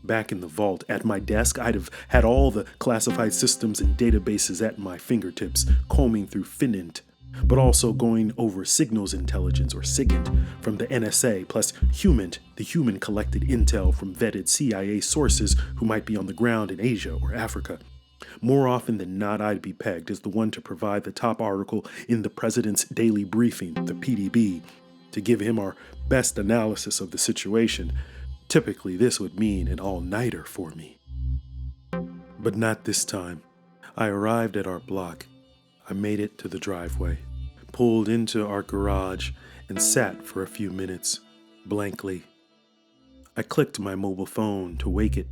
Back in the vault at my desk, I'd have had all the classified systems and databases at my fingertips, combing through FININT, but also going over signals intelligence, or SIGINT, from the NSA, plus HUMINT, the human collected intel from vetted CIA sources who might be on the ground in Asia or Africa. More often than not, I'd be pegged as the one to provide the top article in the President's Daily Briefing, the PDB, to give him our best analysis of the situation. Typically, this would mean an all-nighter for me. But not this time. I arrived at our block. I made it to the driveway, pulled into our garage, and sat for a few minutes, blankly. I clicked my mobile phone to wake it,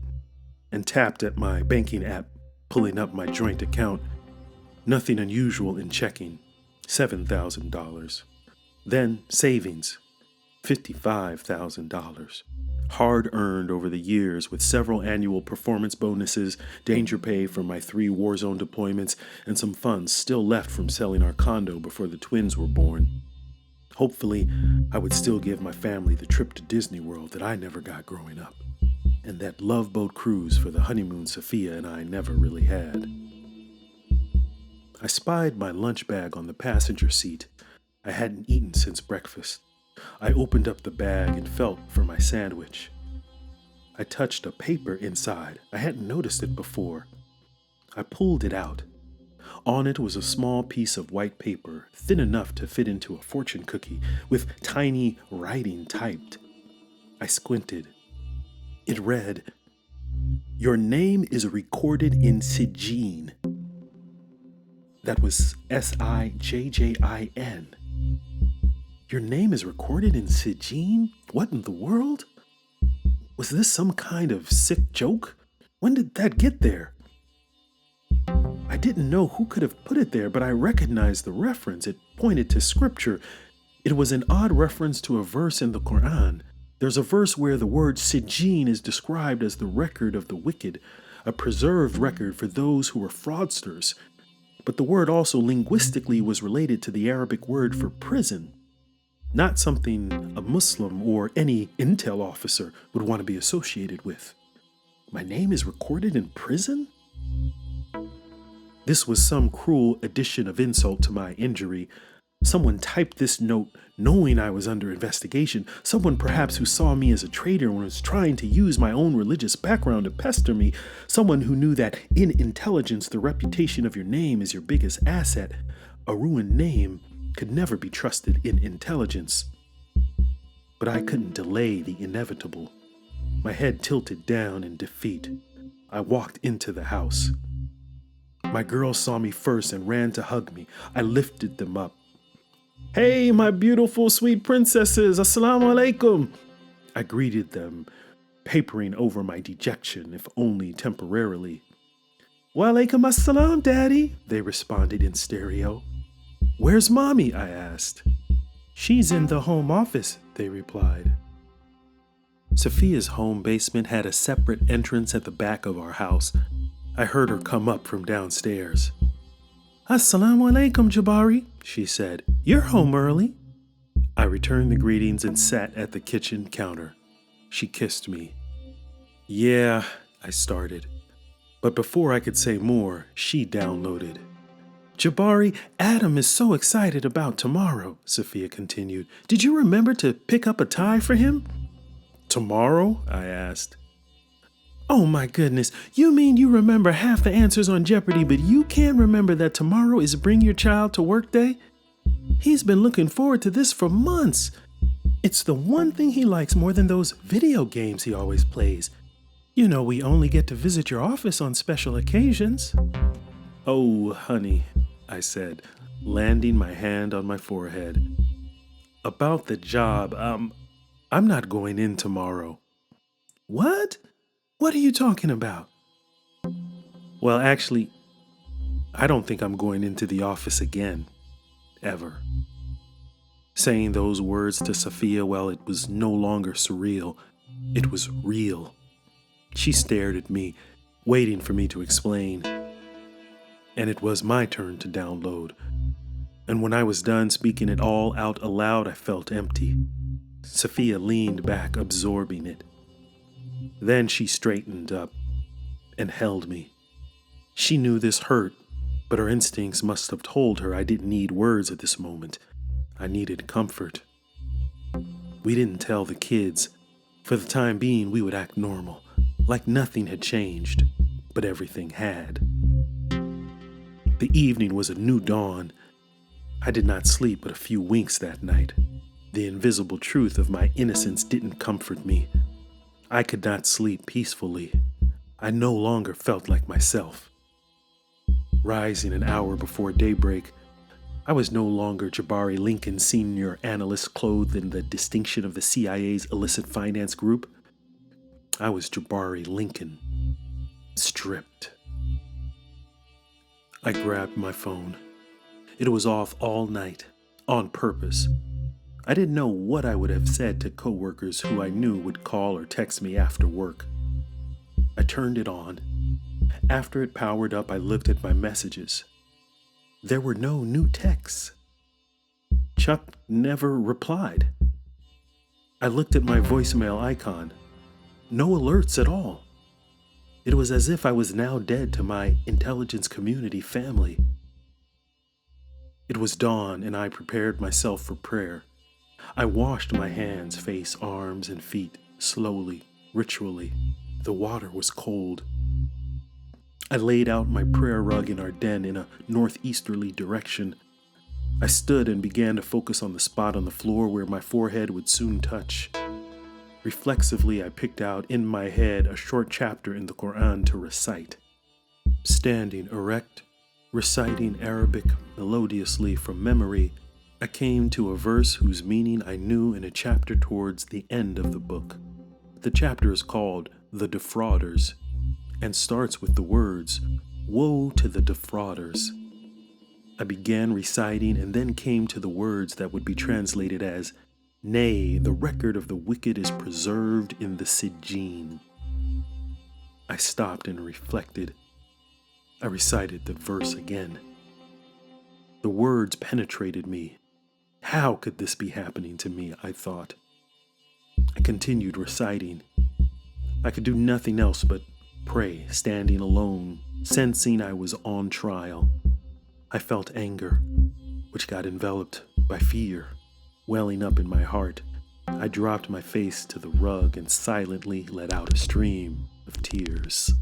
and tapped at my banking app, pulling up my joint account. Nothing unusual in checking. $7,000. Then savings. $55,000. Hard earned over the years with several annual performance bonuses, danger pay from my 3 war zone deployments, and some funds still left from selling our condo before the twins were born. Hopefully, I would still give my family the trip to Disney World that I never got growing up, and that love boat cruise for the honeymoon Sophia and I never really had. I spied my lunch bag on the passenger seat. I hadn't eaten since breakfast. I opened up the bag and felt for my sandwich. I touched a paper inside. I hadn't noticed it before. I pulled it out. On it was a small piece of white paper, thin enough to fit into a fortune cookie, with tiny writing typed. I squinted. It read, "Your name is recorded in Sijin." That was Sijjin. Your name is recorded in Sijin? What in the world? Was this some kind of sick joke? When did that get there? I didn't know who could have put it there, but I recognized the reference. It pointed to scripture. It was an odd reference to a verse in the Quran. There's a verse where the word Sijin is described as the record of the wicked, a preserved record for those who were fraudsters. But the word also linguistically was related to the Arabic word for prison. Not something a Muslim or any intel officer would want to be associated with. My name is recorded in prison? This was some cruel addition of insult to my injury. Someone typed this note knowing I was under investigation. Someone perhaps who saw me as a traitor and was trying to use my own religious background to pester me. Someone who knew that in intelligence the reputation of your name is your biggest asset. A ruined name could never be trusted in intelligence. But I couldn't delay the inevitable. My head tilted down in defeat. I walked into the house. My girls saw me first and ran to hug me. I lifted them up. "Hey, my beautiful, sweet princesses, assalamu alaikum." I greeted them. papering over my dejection, if only temporarily. "Walaikum assalam, Daddy," they responded in stereo. "Where's Mommy?" I asked. "She's in the home office," they replied. Sophia's home basement had a separate entrance at the back of our house. I heard her come up from downstairs. "Assalamu alaikum, Jabbari," she said. "You're home early." I returned the greetings and sat at the kitchen counter. She kissed me. "Yeah," I started. But before I could say more, she downloaded. "Jabbari, Adam is so excited about tomorrow," Sophia continued. "Did you remember to pick up a tie for him?" "Tomorrow?" I asked. "Oh my goodness, you mean you remember half the answers on Jeopardy, but you can't remember that tomorrow is Bring Your Child to Work Day? He's been looking forward to this for months. It's the one thing he likes more than those video games he always plays. You know, we only get to visit your office on special occasions." "Oh, honey," I said, landing my hand on my forehead. "About the job, I'm not going in tomorrow." "What? What are you talking about?" "Well, actually, I don't think I'm going into the office again. Ever." Saying those words to Sophia, well, it was no longer surreal. It was real. She stared at me, waiting for me to explain. And it was my turn to download. And when I was done speaking it all out aloud, I felt empty. Sophia leaned back, absorbing it. Then she straightened up and held me. She knew this hurt, but her instincts must have told her I didn't need words at this moment. I needed comfort. We didn't tell the kids. For the time being, we would act normal, like nothing had changed, but everything had. The evening was a new dawn. I did not sleep but a few winks that night. The invisible truth of my innocence didn't comfort me. I could not sleep peacefully. I no longer felt like myself. Rising an hour before daybreak, I was no longer Jabbari Lincoln, senior analyst clothed in the distinction of the CIA's illicit finance group. I was Jabbari Lincoln, stripped. I grabbed my phone. It was off all night, on purpose. I didn't know what I would have said to coworkers who I knew would call or text me after work. I turned it on. After it powered up, I looked at my messages. There were no new texts. Chuck never replied. I looked at my voicemail icon. No alerts at all. It was as if I was now dead to my intelligence community family. It was dawn, and I prepared myself for prayer. I washed my hands, face, arms, and feet, slowly, ritually. The water was cold. I laid out my prayer rug in our den in a northeasterly direction. I stood and began to focus on the spot on the floor where my forehead would soon touch. Reflexively, I picked out in my head a short chapter in the Quran to recite. Standing erect, reciting Arabic melodiously from memory, I came to a verse whose meaning I knew in a chapter towards the end of the book. The chapter is called The Defrauders and starts with the words, "Woe to the defrauders." I began reciting and then came to the words that would be translated as, "Nay, the record of the wicked is preserved in the Sijjin." I stopped and reflected. I recited the verse again. The words penetrated me. How could this be happening to me, I thought. I continued reciting. I could do nothing else but pray, standing alone, sensing I was on trial. I felt anger, which got enveloped by fear, welling up in my heart. I dropped my face to the rug and silently let out a stream of tears.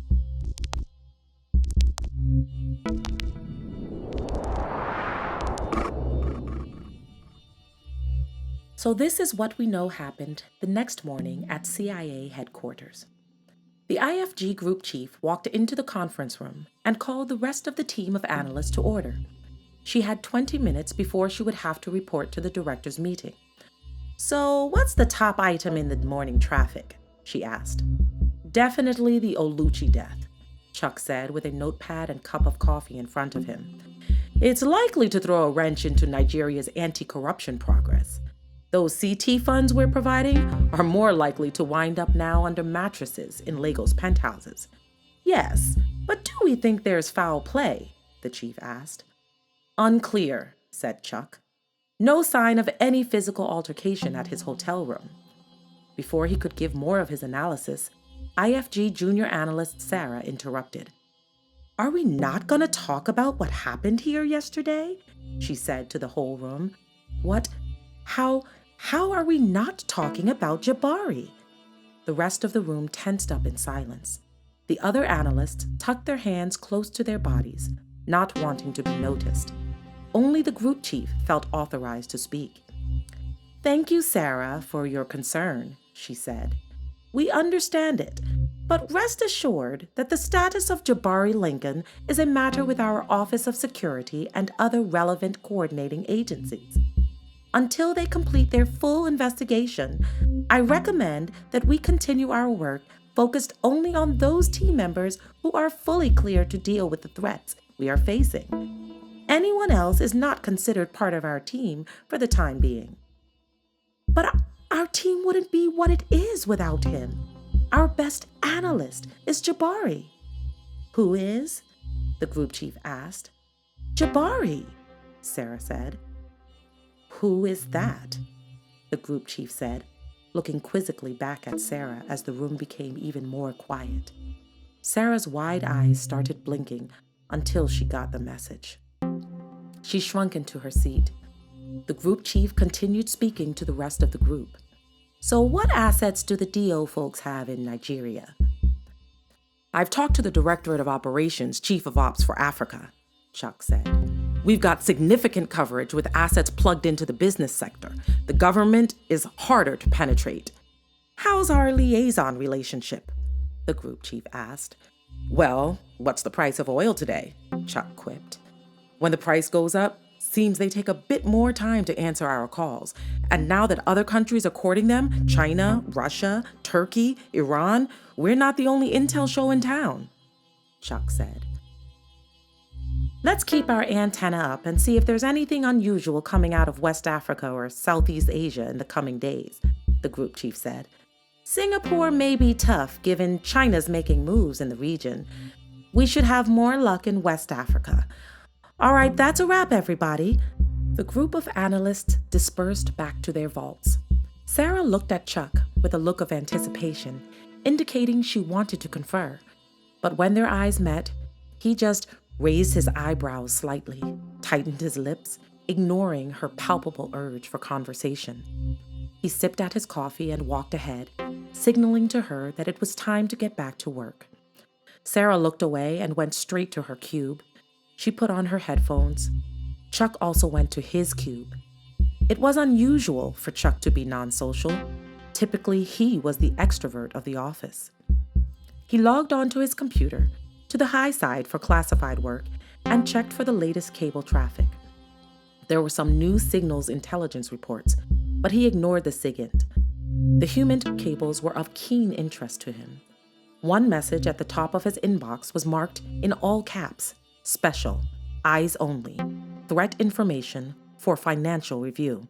So this is what we know happened the next morning at CIA headquarters. The IFG group chief walked into the conference room and called the rest of the team of analysts to order. She had 20 minutes before she would have to report to the directors' meeting. "So what's the top item in the morning traffic?" she asked. Definitely the Oluchi death, Chuck said with a notepad and cup of coffee in front of him. It's likely to throw a wrench into Nigeria's anti-corruption progress. Those CT funds we're providing are more likely to wind up now under mattresses in Lagos penthouses. Yes, but do we think there's foul play? The chief asked. Unclear, said Chuck. No sign of any physical altercation at his hotel room. Before he could give more of his analysis, IFG junior analyst Sarah interrupted. Are we not going to talk about what happened here yesterday? She said to the whole room. What? How are we not talking about Jabbari? The rest of the room tensed up in silence. The other analysts tucked their hands close to their bodies, not wanting to be noticed. Only the group chief felt authorized to speak. Thank you, Sarah, for your concern, she said. We understand it, but rest assured that the status of Jabbari Lincoln is a matter with our Office of Security and other relevant coordinating agencies. Until they complete their full investigation, I recommend that we continue our work focused only on those team members who are fully clear to deal with the threats we are facing. Anyone else is not considered part of our team for the time being. But our team wouldn't be what it is without him. Our best analyst is Jabbari. Who is? The group chief asked. Jabbari, Sarah said. Who is that? The group chief said, looking quizzically back at Sarah as the room became even more quiet. Sarah's wide eyes started blinking until she got the message. She shrunk into her seat. The group chief continued speaking to the rest of the group. So what assets do the DO folks have in Nigeria? I've talked to the Directorate of Operations, Chief of Ops for Africa, Chuck said. We've got significant coverage with assets plugged into the business sector. The government is harder to penetrate. How's our liaison relationship? The group chief asked. Well, what's the price of oil today? Chuck quipped. When the price goes up, seems they take a bit more time to answer our calls. And now that other countries are courting them, China, Russia, Turkey, Iran, we're not the only intel show in town, Chuck said. Let's keep our antenna up and see if there's anything unusual coming out of West Africa or Southeast Asia in the coming days, the group chief said. Singapore may be tough given China's making moves in the region. We should have more luck in West Africa. All right, that's a wrap, everybody. The group of analysts dispersed back to their vaults. Sarah looked at Chuck with a look of anticipation, indicating she wanted to confer. But when their eyes met, he just raised his eyebrows slightly, tightened his lips, ignoring her palpable urge for conversation. He sipped at his coffee and walked ahead, signaling to her that it was time to get back to work. Sarah looked away and went straight to her cube. She put on her headphones. Chuck also went to his cube. It was unusual for Chuck to be non-social. Typically, he was the extrovert of the office. He logged onto his computer, to the high side for classified work, and checked for the latest cable traffic. There were some new signals intelligence reports, but he ignored the SIGINT. The human cables were of keen interest to him. One message at the top of his inbox was marked in all caps, Special, Eyes Only, Threat Information for Financial Review.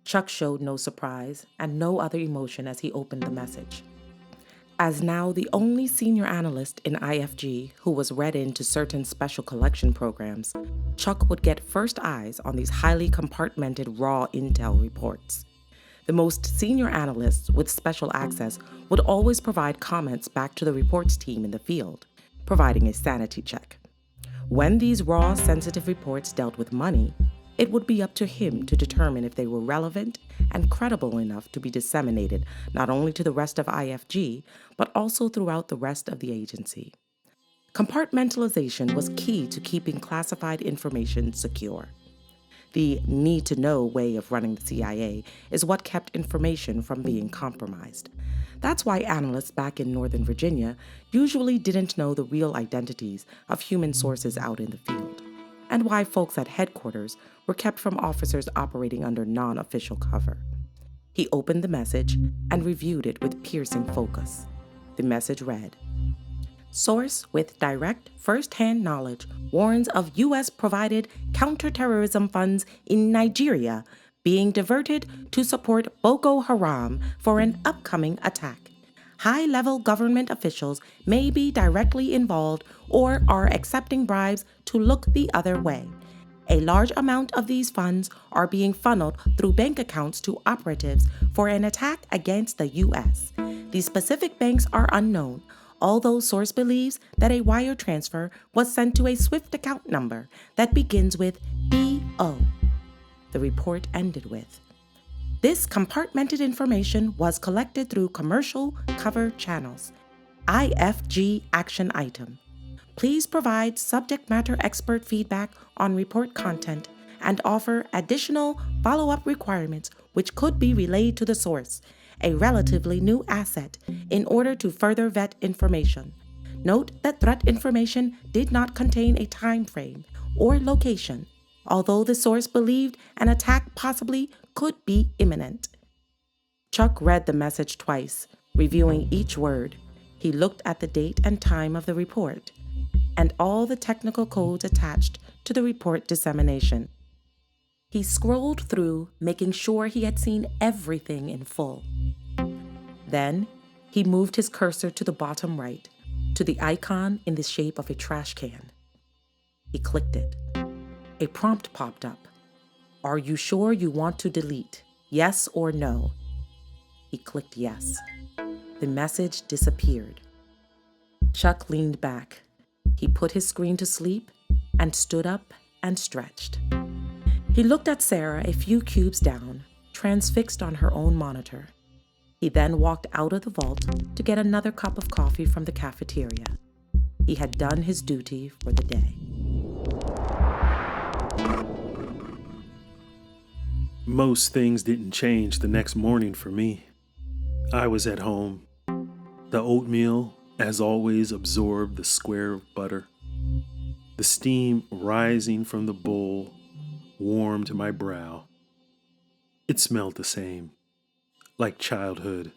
Chuck showed no surprise and no other emotion as he opened the message. As now the only senior analyst in IFG who was read into certain special collection programs, Chuck would get first eyes on these highly compartmented raw intel reports. The most senior analysts with special access would always provide comments back to the reports team in the field, providing a sanity check. When these raw, sensitive reports dealt with money, it would be up to him to determine if they were relevant and credible enough to be disseminated not only to the rest of IFG, but also throughout the rest of the agency. Compartmentalization was key to keeping classified information secure. The need-to-know way of running the CIA is what kept information from being compromised. That's why analysts back in Northern Virginia usually didn't know the real identities of human sources out in the field, and why folks at headquarters were kept from officers operating under non-official cover. He opened the message and reviewed it with piercing focus. The message read, "Source with direct first-hand knowledge warns of U.S.-provided counterterrorism funds in Nigeria being diverted to support Boko Haram for an upcoming attack. High-level government officials may be directly involved or are accepting bribes to look the other way. A large amount of these funds are being funneled through bank accounts to operatives for an attack against the U.S. The specific banks are unknown, although source believes that a wire transfer was sent to a SWIFT account number that begins with BO." The report ended with, "This compartmented information was collected through commercial cover channels. IFG action item. Please provide subject matter expert feedback on report content and offer additional follow-up requirements which could be relayed to the source, a relatively new asset, in order to further vet information. Note that threat information did not contain a time frame or location, although the source believed an attack possibly could be imminent." Chuck read the message twice, reviewing each word. He looked at the date and time of the report and all the technical codes attached to the report dissemination. He scrolled through, making sure he had seen everything in full. Then, he moved his cursor to the bottom right, to the icon in the shape of a trash can. He clicked it. A prompt popped up. "Are you sure you want to delete? Yes or no?" He clicked yes. The message disappeared. Chuck leaned back. He put his screen to sleep and stood up and stretched. He looked at Sarah a few cubes down, transfixed on her own monitor. He then walked out of the vault to get another cup of coffee from the cafeteria. He had done his duty for the day. Most things didn't change the next morning for me. I was at home. The oatmeal, as always, absorbed the square of butter. The steam rising from the bowl warmed my brow. It smelled the same, like childhood.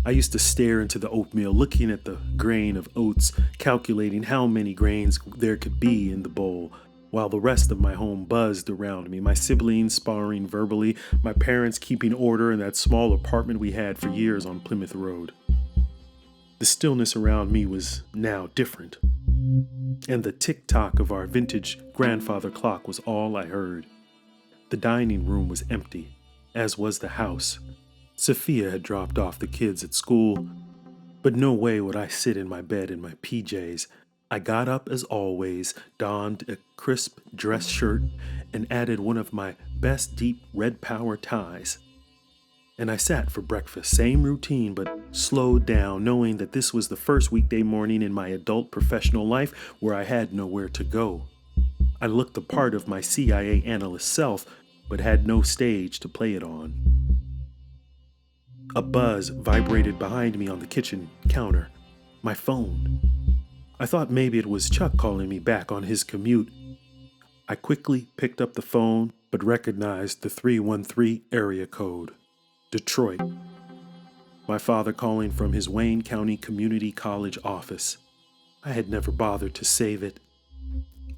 I used to stare into the oatmeal, looking at the grain of oats, calculating how many grains there could be in the bowl, while the rest of my home buzzed around me, my siblings sparring verbally, my parents keeping order in that small apartment we had for years on Plymouth Road. The stillness around me was now different, and the tick-tock of our vintage grandfather clock was all I heard. The dining room was empty, as was the house. Sophia had dropped off the kids at school, but no way would I sit in my bed in my PJs. I got up as always, donned a crisp dress shirt, and added one of my best deep red power ties. And I sat for breakfast, same routine, but slowed down, knowing that this was the first weekday morning in my adult professional life where I had nowhere to go. I looked the part of my CIA analyst self, but had no stage to play it on. A buzz vibrated behind me on the kitchen counter. My phone. I thought maybe it was Chuck calling me back on his commute. I quickly picked up the phone, but recognized the 313 area code. Detroit. My father calling from his Wayne County Community College office. I had never bothered to save it.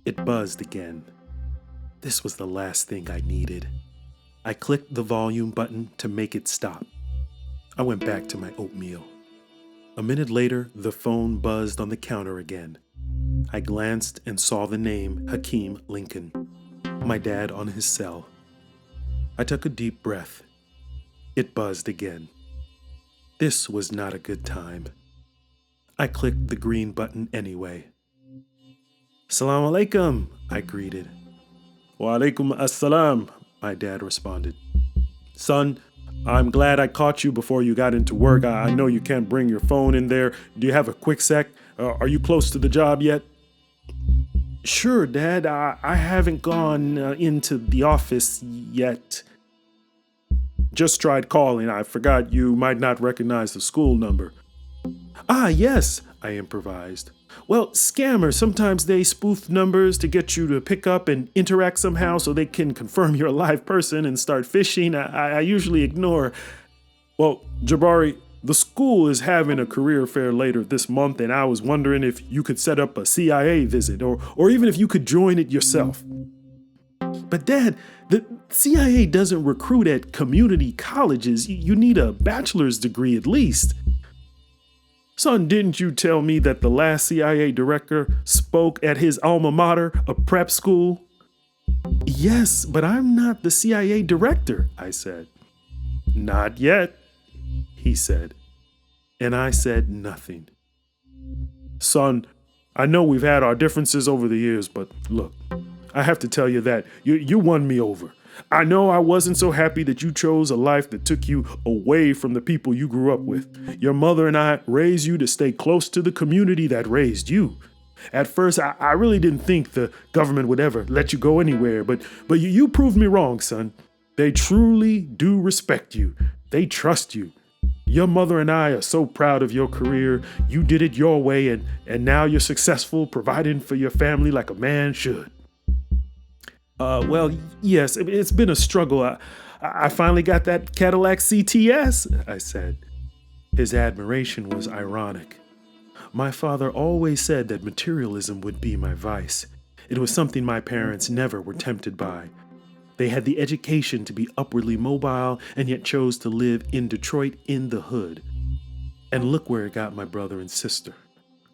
It buzzed again. This was the last thing I needed. I clicked the volume button to make it stop. I went back to my oatmeal. A minute later, the phone buzzed on the counter again. I glanced and saw the name Hakeem Lincoln, my dad on his cell. I took a deep breath. It buzzed again. This was not a good time. I clicked the green button anyway. "Assalamu alaikum," I greeted. "Wa alaikum assalam," my dad responded. "Son, I'm glad I caught you before you got into work. I know you can't bring your phone in there. Do you have a quick sec? Are you close to the job yet?" "Sure, Dad. I haven't gone into the office yet. Just tried calling. I forgot you might not recognize the school number." "Ah, yes. I improvised. Well, scammers, sometimes they spoof numbers to get you to pick up and interact somehow so they can confirm you're a live person and start phishing. I usually ignore. Well, Jabbari, the school is having a career fair later this month, and I was wondering if you could set up a CIA visit or even if you could join it yourself. But Dad, the CIA doesn't recruit at community colleges. You need a bachelor's degree at least. Son, didn't you tell me that the last CIA director spoke at his alma mater, a prep school? Yes, but I'm not the CIA director, I said. Not yet, he said. And I said nothing. Son, I know we've had our differences over the years, but look, I have to tell you that you won me over. I know I wasn't so happy that you chose a life that took you away from the people you grew up with. Your mother and I raised you to stay close to the community that raised you. At first, I really didn't think the government would ever let you go anywhere, but you proved me wrong, son. They truly do respect you. They trust you. Your mother and I are so proud of your career. You did it your way, and now you're successful, providing for your family like a man should. Well, yes, it's been a struggle. I finally got that Cadillac CTS, I said. His admiration was ironic. My father always said that materialism would be my vice. It was something my parents never were tempted by. They had the education to be upwardly mobile and yet chose to live in Detroit in the hood. And look where it got my brother and sister.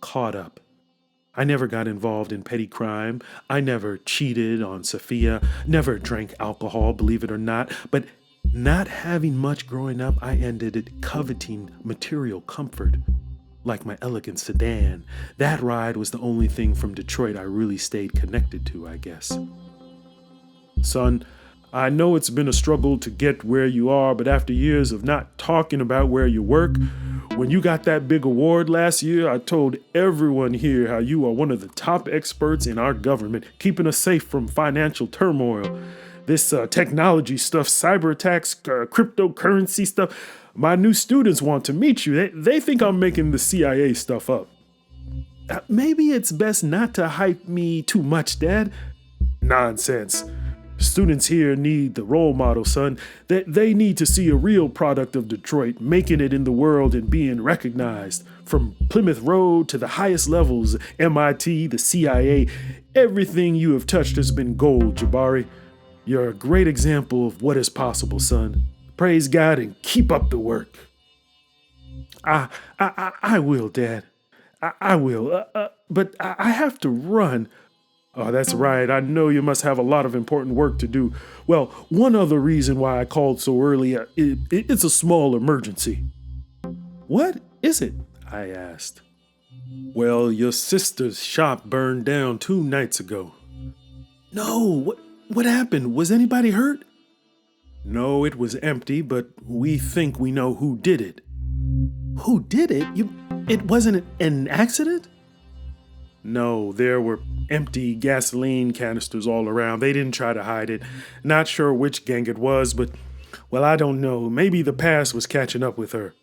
Caught up. I never got involved in petty crime. I never cheated on Sophia, never drank alcohol, believe it or not. But not having much growing up, I ended up coveting material comfort, like my elegant sedan. That ride was the only thing from Detroit I really stayed connected to, I guess. Son, I know it's been a struggle to get where you are, but after years of not talking about where you work, when you got that big award last year, I told everyone here how you are one of the top experts in our government, keeping us safe from financial turmoil. This technology stuff, cyber attacks, cryptocurrency stuff, my new students want to meet you. They think I'm making the CIA stuff up. Maybe it's best not to hype me too much, Dad. Nonsense. Students here need the role model, son. They need to see a real product of Detroit, making it in the world and being recognized. From Plymouth Road to the highest levels, MIT, the CIA, everything you have touched has been gold, Jabbari. You're a great example of what is possible, son. Praise God and keep up the work. I will, Dad. I will. But I have to run. Oh, that's right. I know you must have a lot of important work to do. Well, one other reason why I called so early, it's a small emergency. What is it? I asked. Well, your sister's shop burned down 2 nights ago. No, what happened? Was anybody hurt? No, it was empty, but we think we know who did it. Who did it? It wasn't an accident? No, there were empty gasoline canisters all around. They didn't try to hide it. Not sure which gang it was, but, well, I don't know. Maybe the past was catching up with her.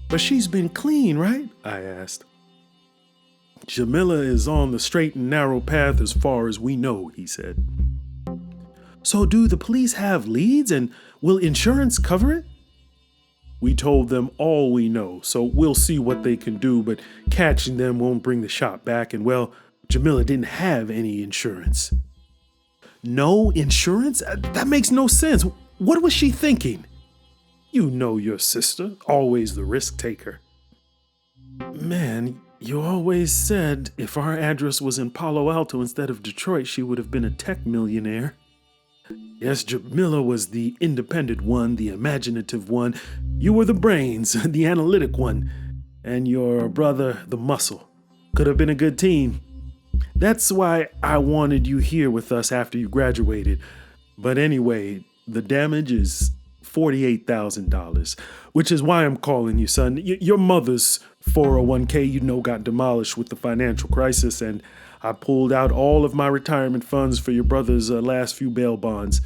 But she's been clean, right? I asked. Jamila is on the straight and narrow path as far as we know, he said. So do the police have leads, and will insurance cover it? We told them all we know, so we'll see what they can do, but catching them won't bring the shop back, and well, Jamila didn't have any insurance. No insurance? That makes no sense. What was she thinking? You know your sister, always the risk taker. Man, you always said if our address was in Palo Alto instead of Detroit, she would have been a tech millionaire. Yes, Jamila was the independent one, the imaginative one. You were the brains, the analytic one. And your brother, the muscle. Could have been a good team. That's why I wanted you here with us after you graduated. But anyway, the damage is $48,000, which is why I'm calling you, son. Your mother's 401k, got demolished with the financial crisis, and I pulled out all of my retirement funds for your brother's last few bail bonds.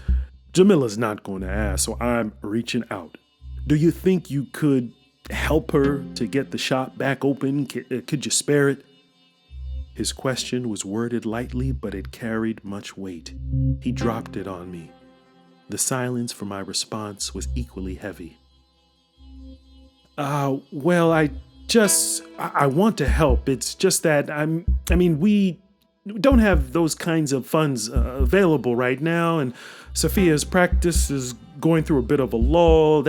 Jamila's not going to ask, so I'm reaching out. Do you think you could help her to get the shop back open? Could you spare it? His question was worded lightly, but it carried much weight. He dropped it on me. The silence for my response was equally heavy. Well, I want to help. It's just that we don't have those kinds of funds available right now, and Sophia's practice is going through a bit of a lull.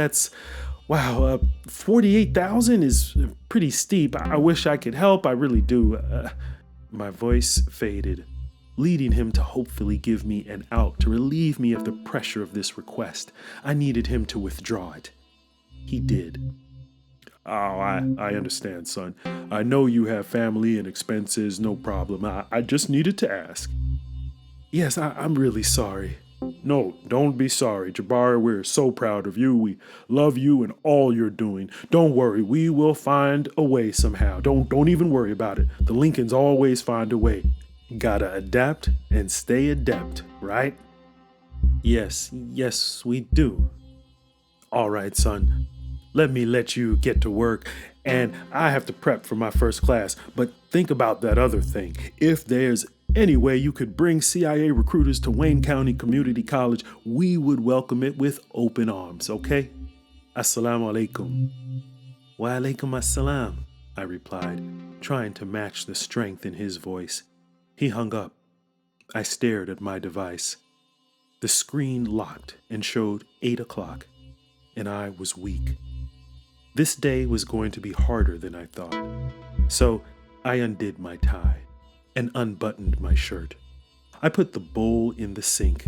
Wow, 48,000 is pretty steep. I wish I could help. I really do. My voice faded, leading him to hopefully give me an out to relieve me of the pressure of this request. I needed him to withdraw it. He did. Oh, I understand, son. I know you have family and expenses, no problem. I just needed to ask. Yes, I'm really sorry. No, don't be sorry, Jabbari. We're so proud of you. We love you and all you're doing. Don't worry, we will find a way somehow. Don't even worry about it. The Lincolns always find a way. Gotta adapt and stay adept, right? Yes, we do. All right, son. Let you get to work, and I have to prep for my first class, but think about that other thing. If there's any way you could bring CIA recruiters to Wayne County Community College, we would welcome it with open arms, okay? Assalamu alaikum. Wa alaikum assalam, I replied, trying to match the strength in his voice. He hung up. I stared at my device. The screen locked and showed 8 o'clock, and I was weak. This day was going to be harder than I thought, so I undid my tie and unbuttoned my shirt. I put the bowl in the sink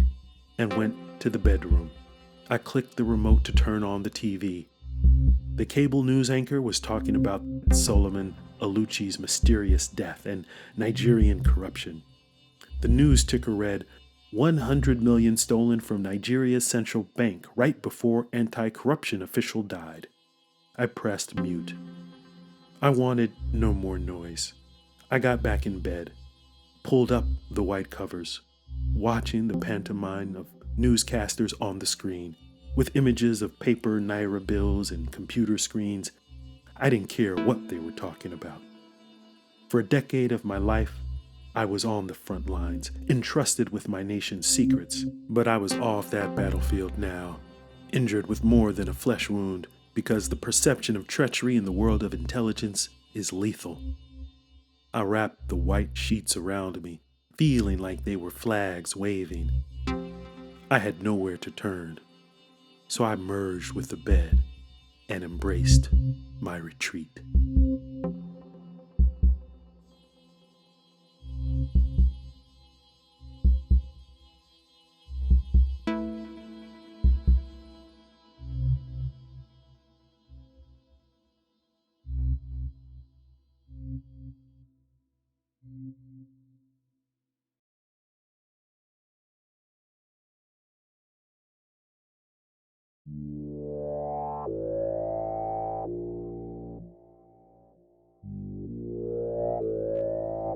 and went to the bedroom. I clicked the remote to turn on the TV. The cable news anchor was talking about Solomon Aluchi's mysterious death and Nigerian corruption. The news ticker read, 100 million stolen from Nigeria's central bank right before anti-corruption official died. I pressed mute. I wanted no more noise. I got back in bed, pulled up the white covers, watching the pantomime of newscasters on the screen, with images of paper Naira bills and computer screens. I didn't care what they were talking about. For a decade of my life, I was on the front lines, entrusted with my nation's secrets, but I was off that battlefield now, injured with more than a flesh wound, because the perception of treachery in the world of intelligence is lethal. I wrapped the white sheets around me, feeling like they were flags waving. I had nowhere to turn, so I merged with the bed and embraced my retreat.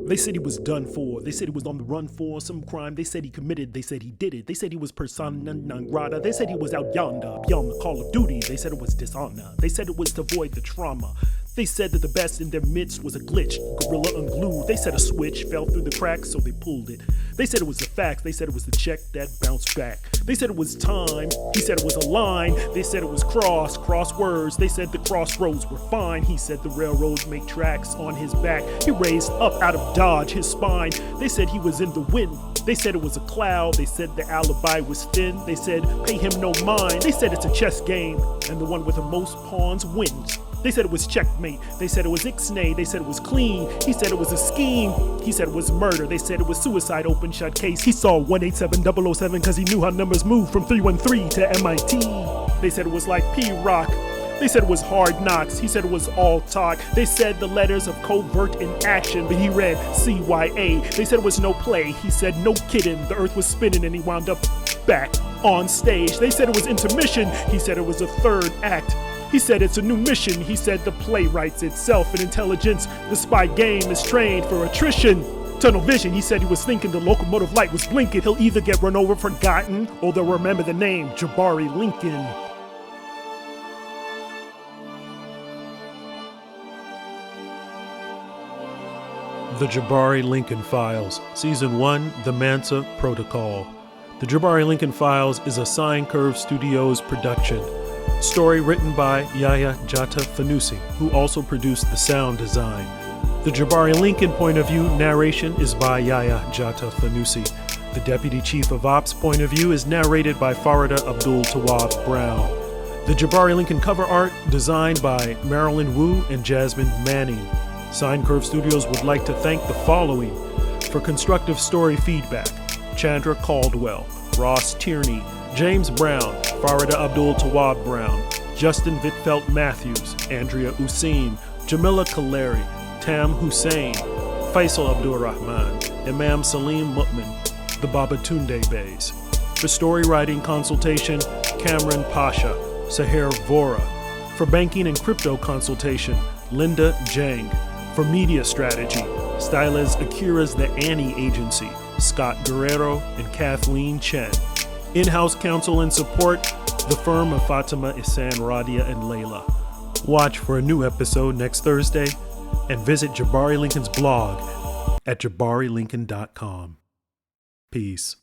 They said he was done for. They said he was on the run for some crime. They said he committed. They said he did it. They said he was persona non grata. They said he was out yonder, beyond the call of duty. They said it was dishonor. They said it was to avoid the trauma. They said that the best in their midst was a glitch, gorilla unglued. They said a switch fell through the cracks, so they pulled it. They said it was the facts. They said it was the check that bounced back. They said it was time. He said it was a line. They said it was crosswords. They said the crossroads were fine. He said the railroads make tracks on his back. He raised up out of Dodge his spine. They said he was in the wind. They said it was a cloud. They said the alibi was thin. They said pay him no mind. They said it's a chess game, and the one with the most pawns wins. They said it was checkmate. They said it was ixnay. They said it was clean. He said it was a scheme. He said it was murder. They said it was suicide, open shut case. He saw 187007 cause he knew how numbers moved from 313 to MIT. They said it was like P-Rock. They said it was hard knocks. He said it was all talk. They said the letters of covert in action, but he read CYA. They said it was no play. He said no kidding. The earth was spinning and he wound up back on stage. They said it was intermission. He said it was a third act. He said it's a new mission. He said the play writes itself in intelligence. The spy game is trained for attrition. Tunnel vision. He said he was thinking the locomotive light was blinking. He'll either get run over, forgotten, or they'll remember the name Jabbari Lincoln. The Jabbari Lincoln Files, Season 1, The Mansa Protocol. The Jabbari Lincoln Files is a Sine Curve Studios production. Story written by Yahya Jatta Fanusi, who also produced the sound design. The Jabbari Lincoln point of view narration is by Yahya Jatta Fanusi. The Deputy Chief of Ops point of view is narrated by Farida Abdul Tawab Brown. The Jabbari Lincoln cover art designed by Marilyn Wu and Jasmine Manning. Sine Curve Studios would like to thank the following for constructive story feedback: Chandra Caldwell, Ross Tierney, James Brown, Farida Abdul Tawab Brown, Justin Vitfelt Matthews, Andrea Usain, Jamila Kaleri, Tam Hussein, Faisal Abdul Rahman, Imam Salim Mutman, the Babatunde Bays. For story writing consultation, Cameron Pasha, Sahir Vora. For banking and crypto consultation, Linda Jang. For media strategy, stylist Akira's The Annie Agency, Scott Guerrero and Kathleen Chen. In-house counsel and support, the firm of Fatima Ihsan Radia and Layla. Watch for a new episode next Thursday and visit Jabbari Lincoln's blog at jabbarilincoln.com. Peace.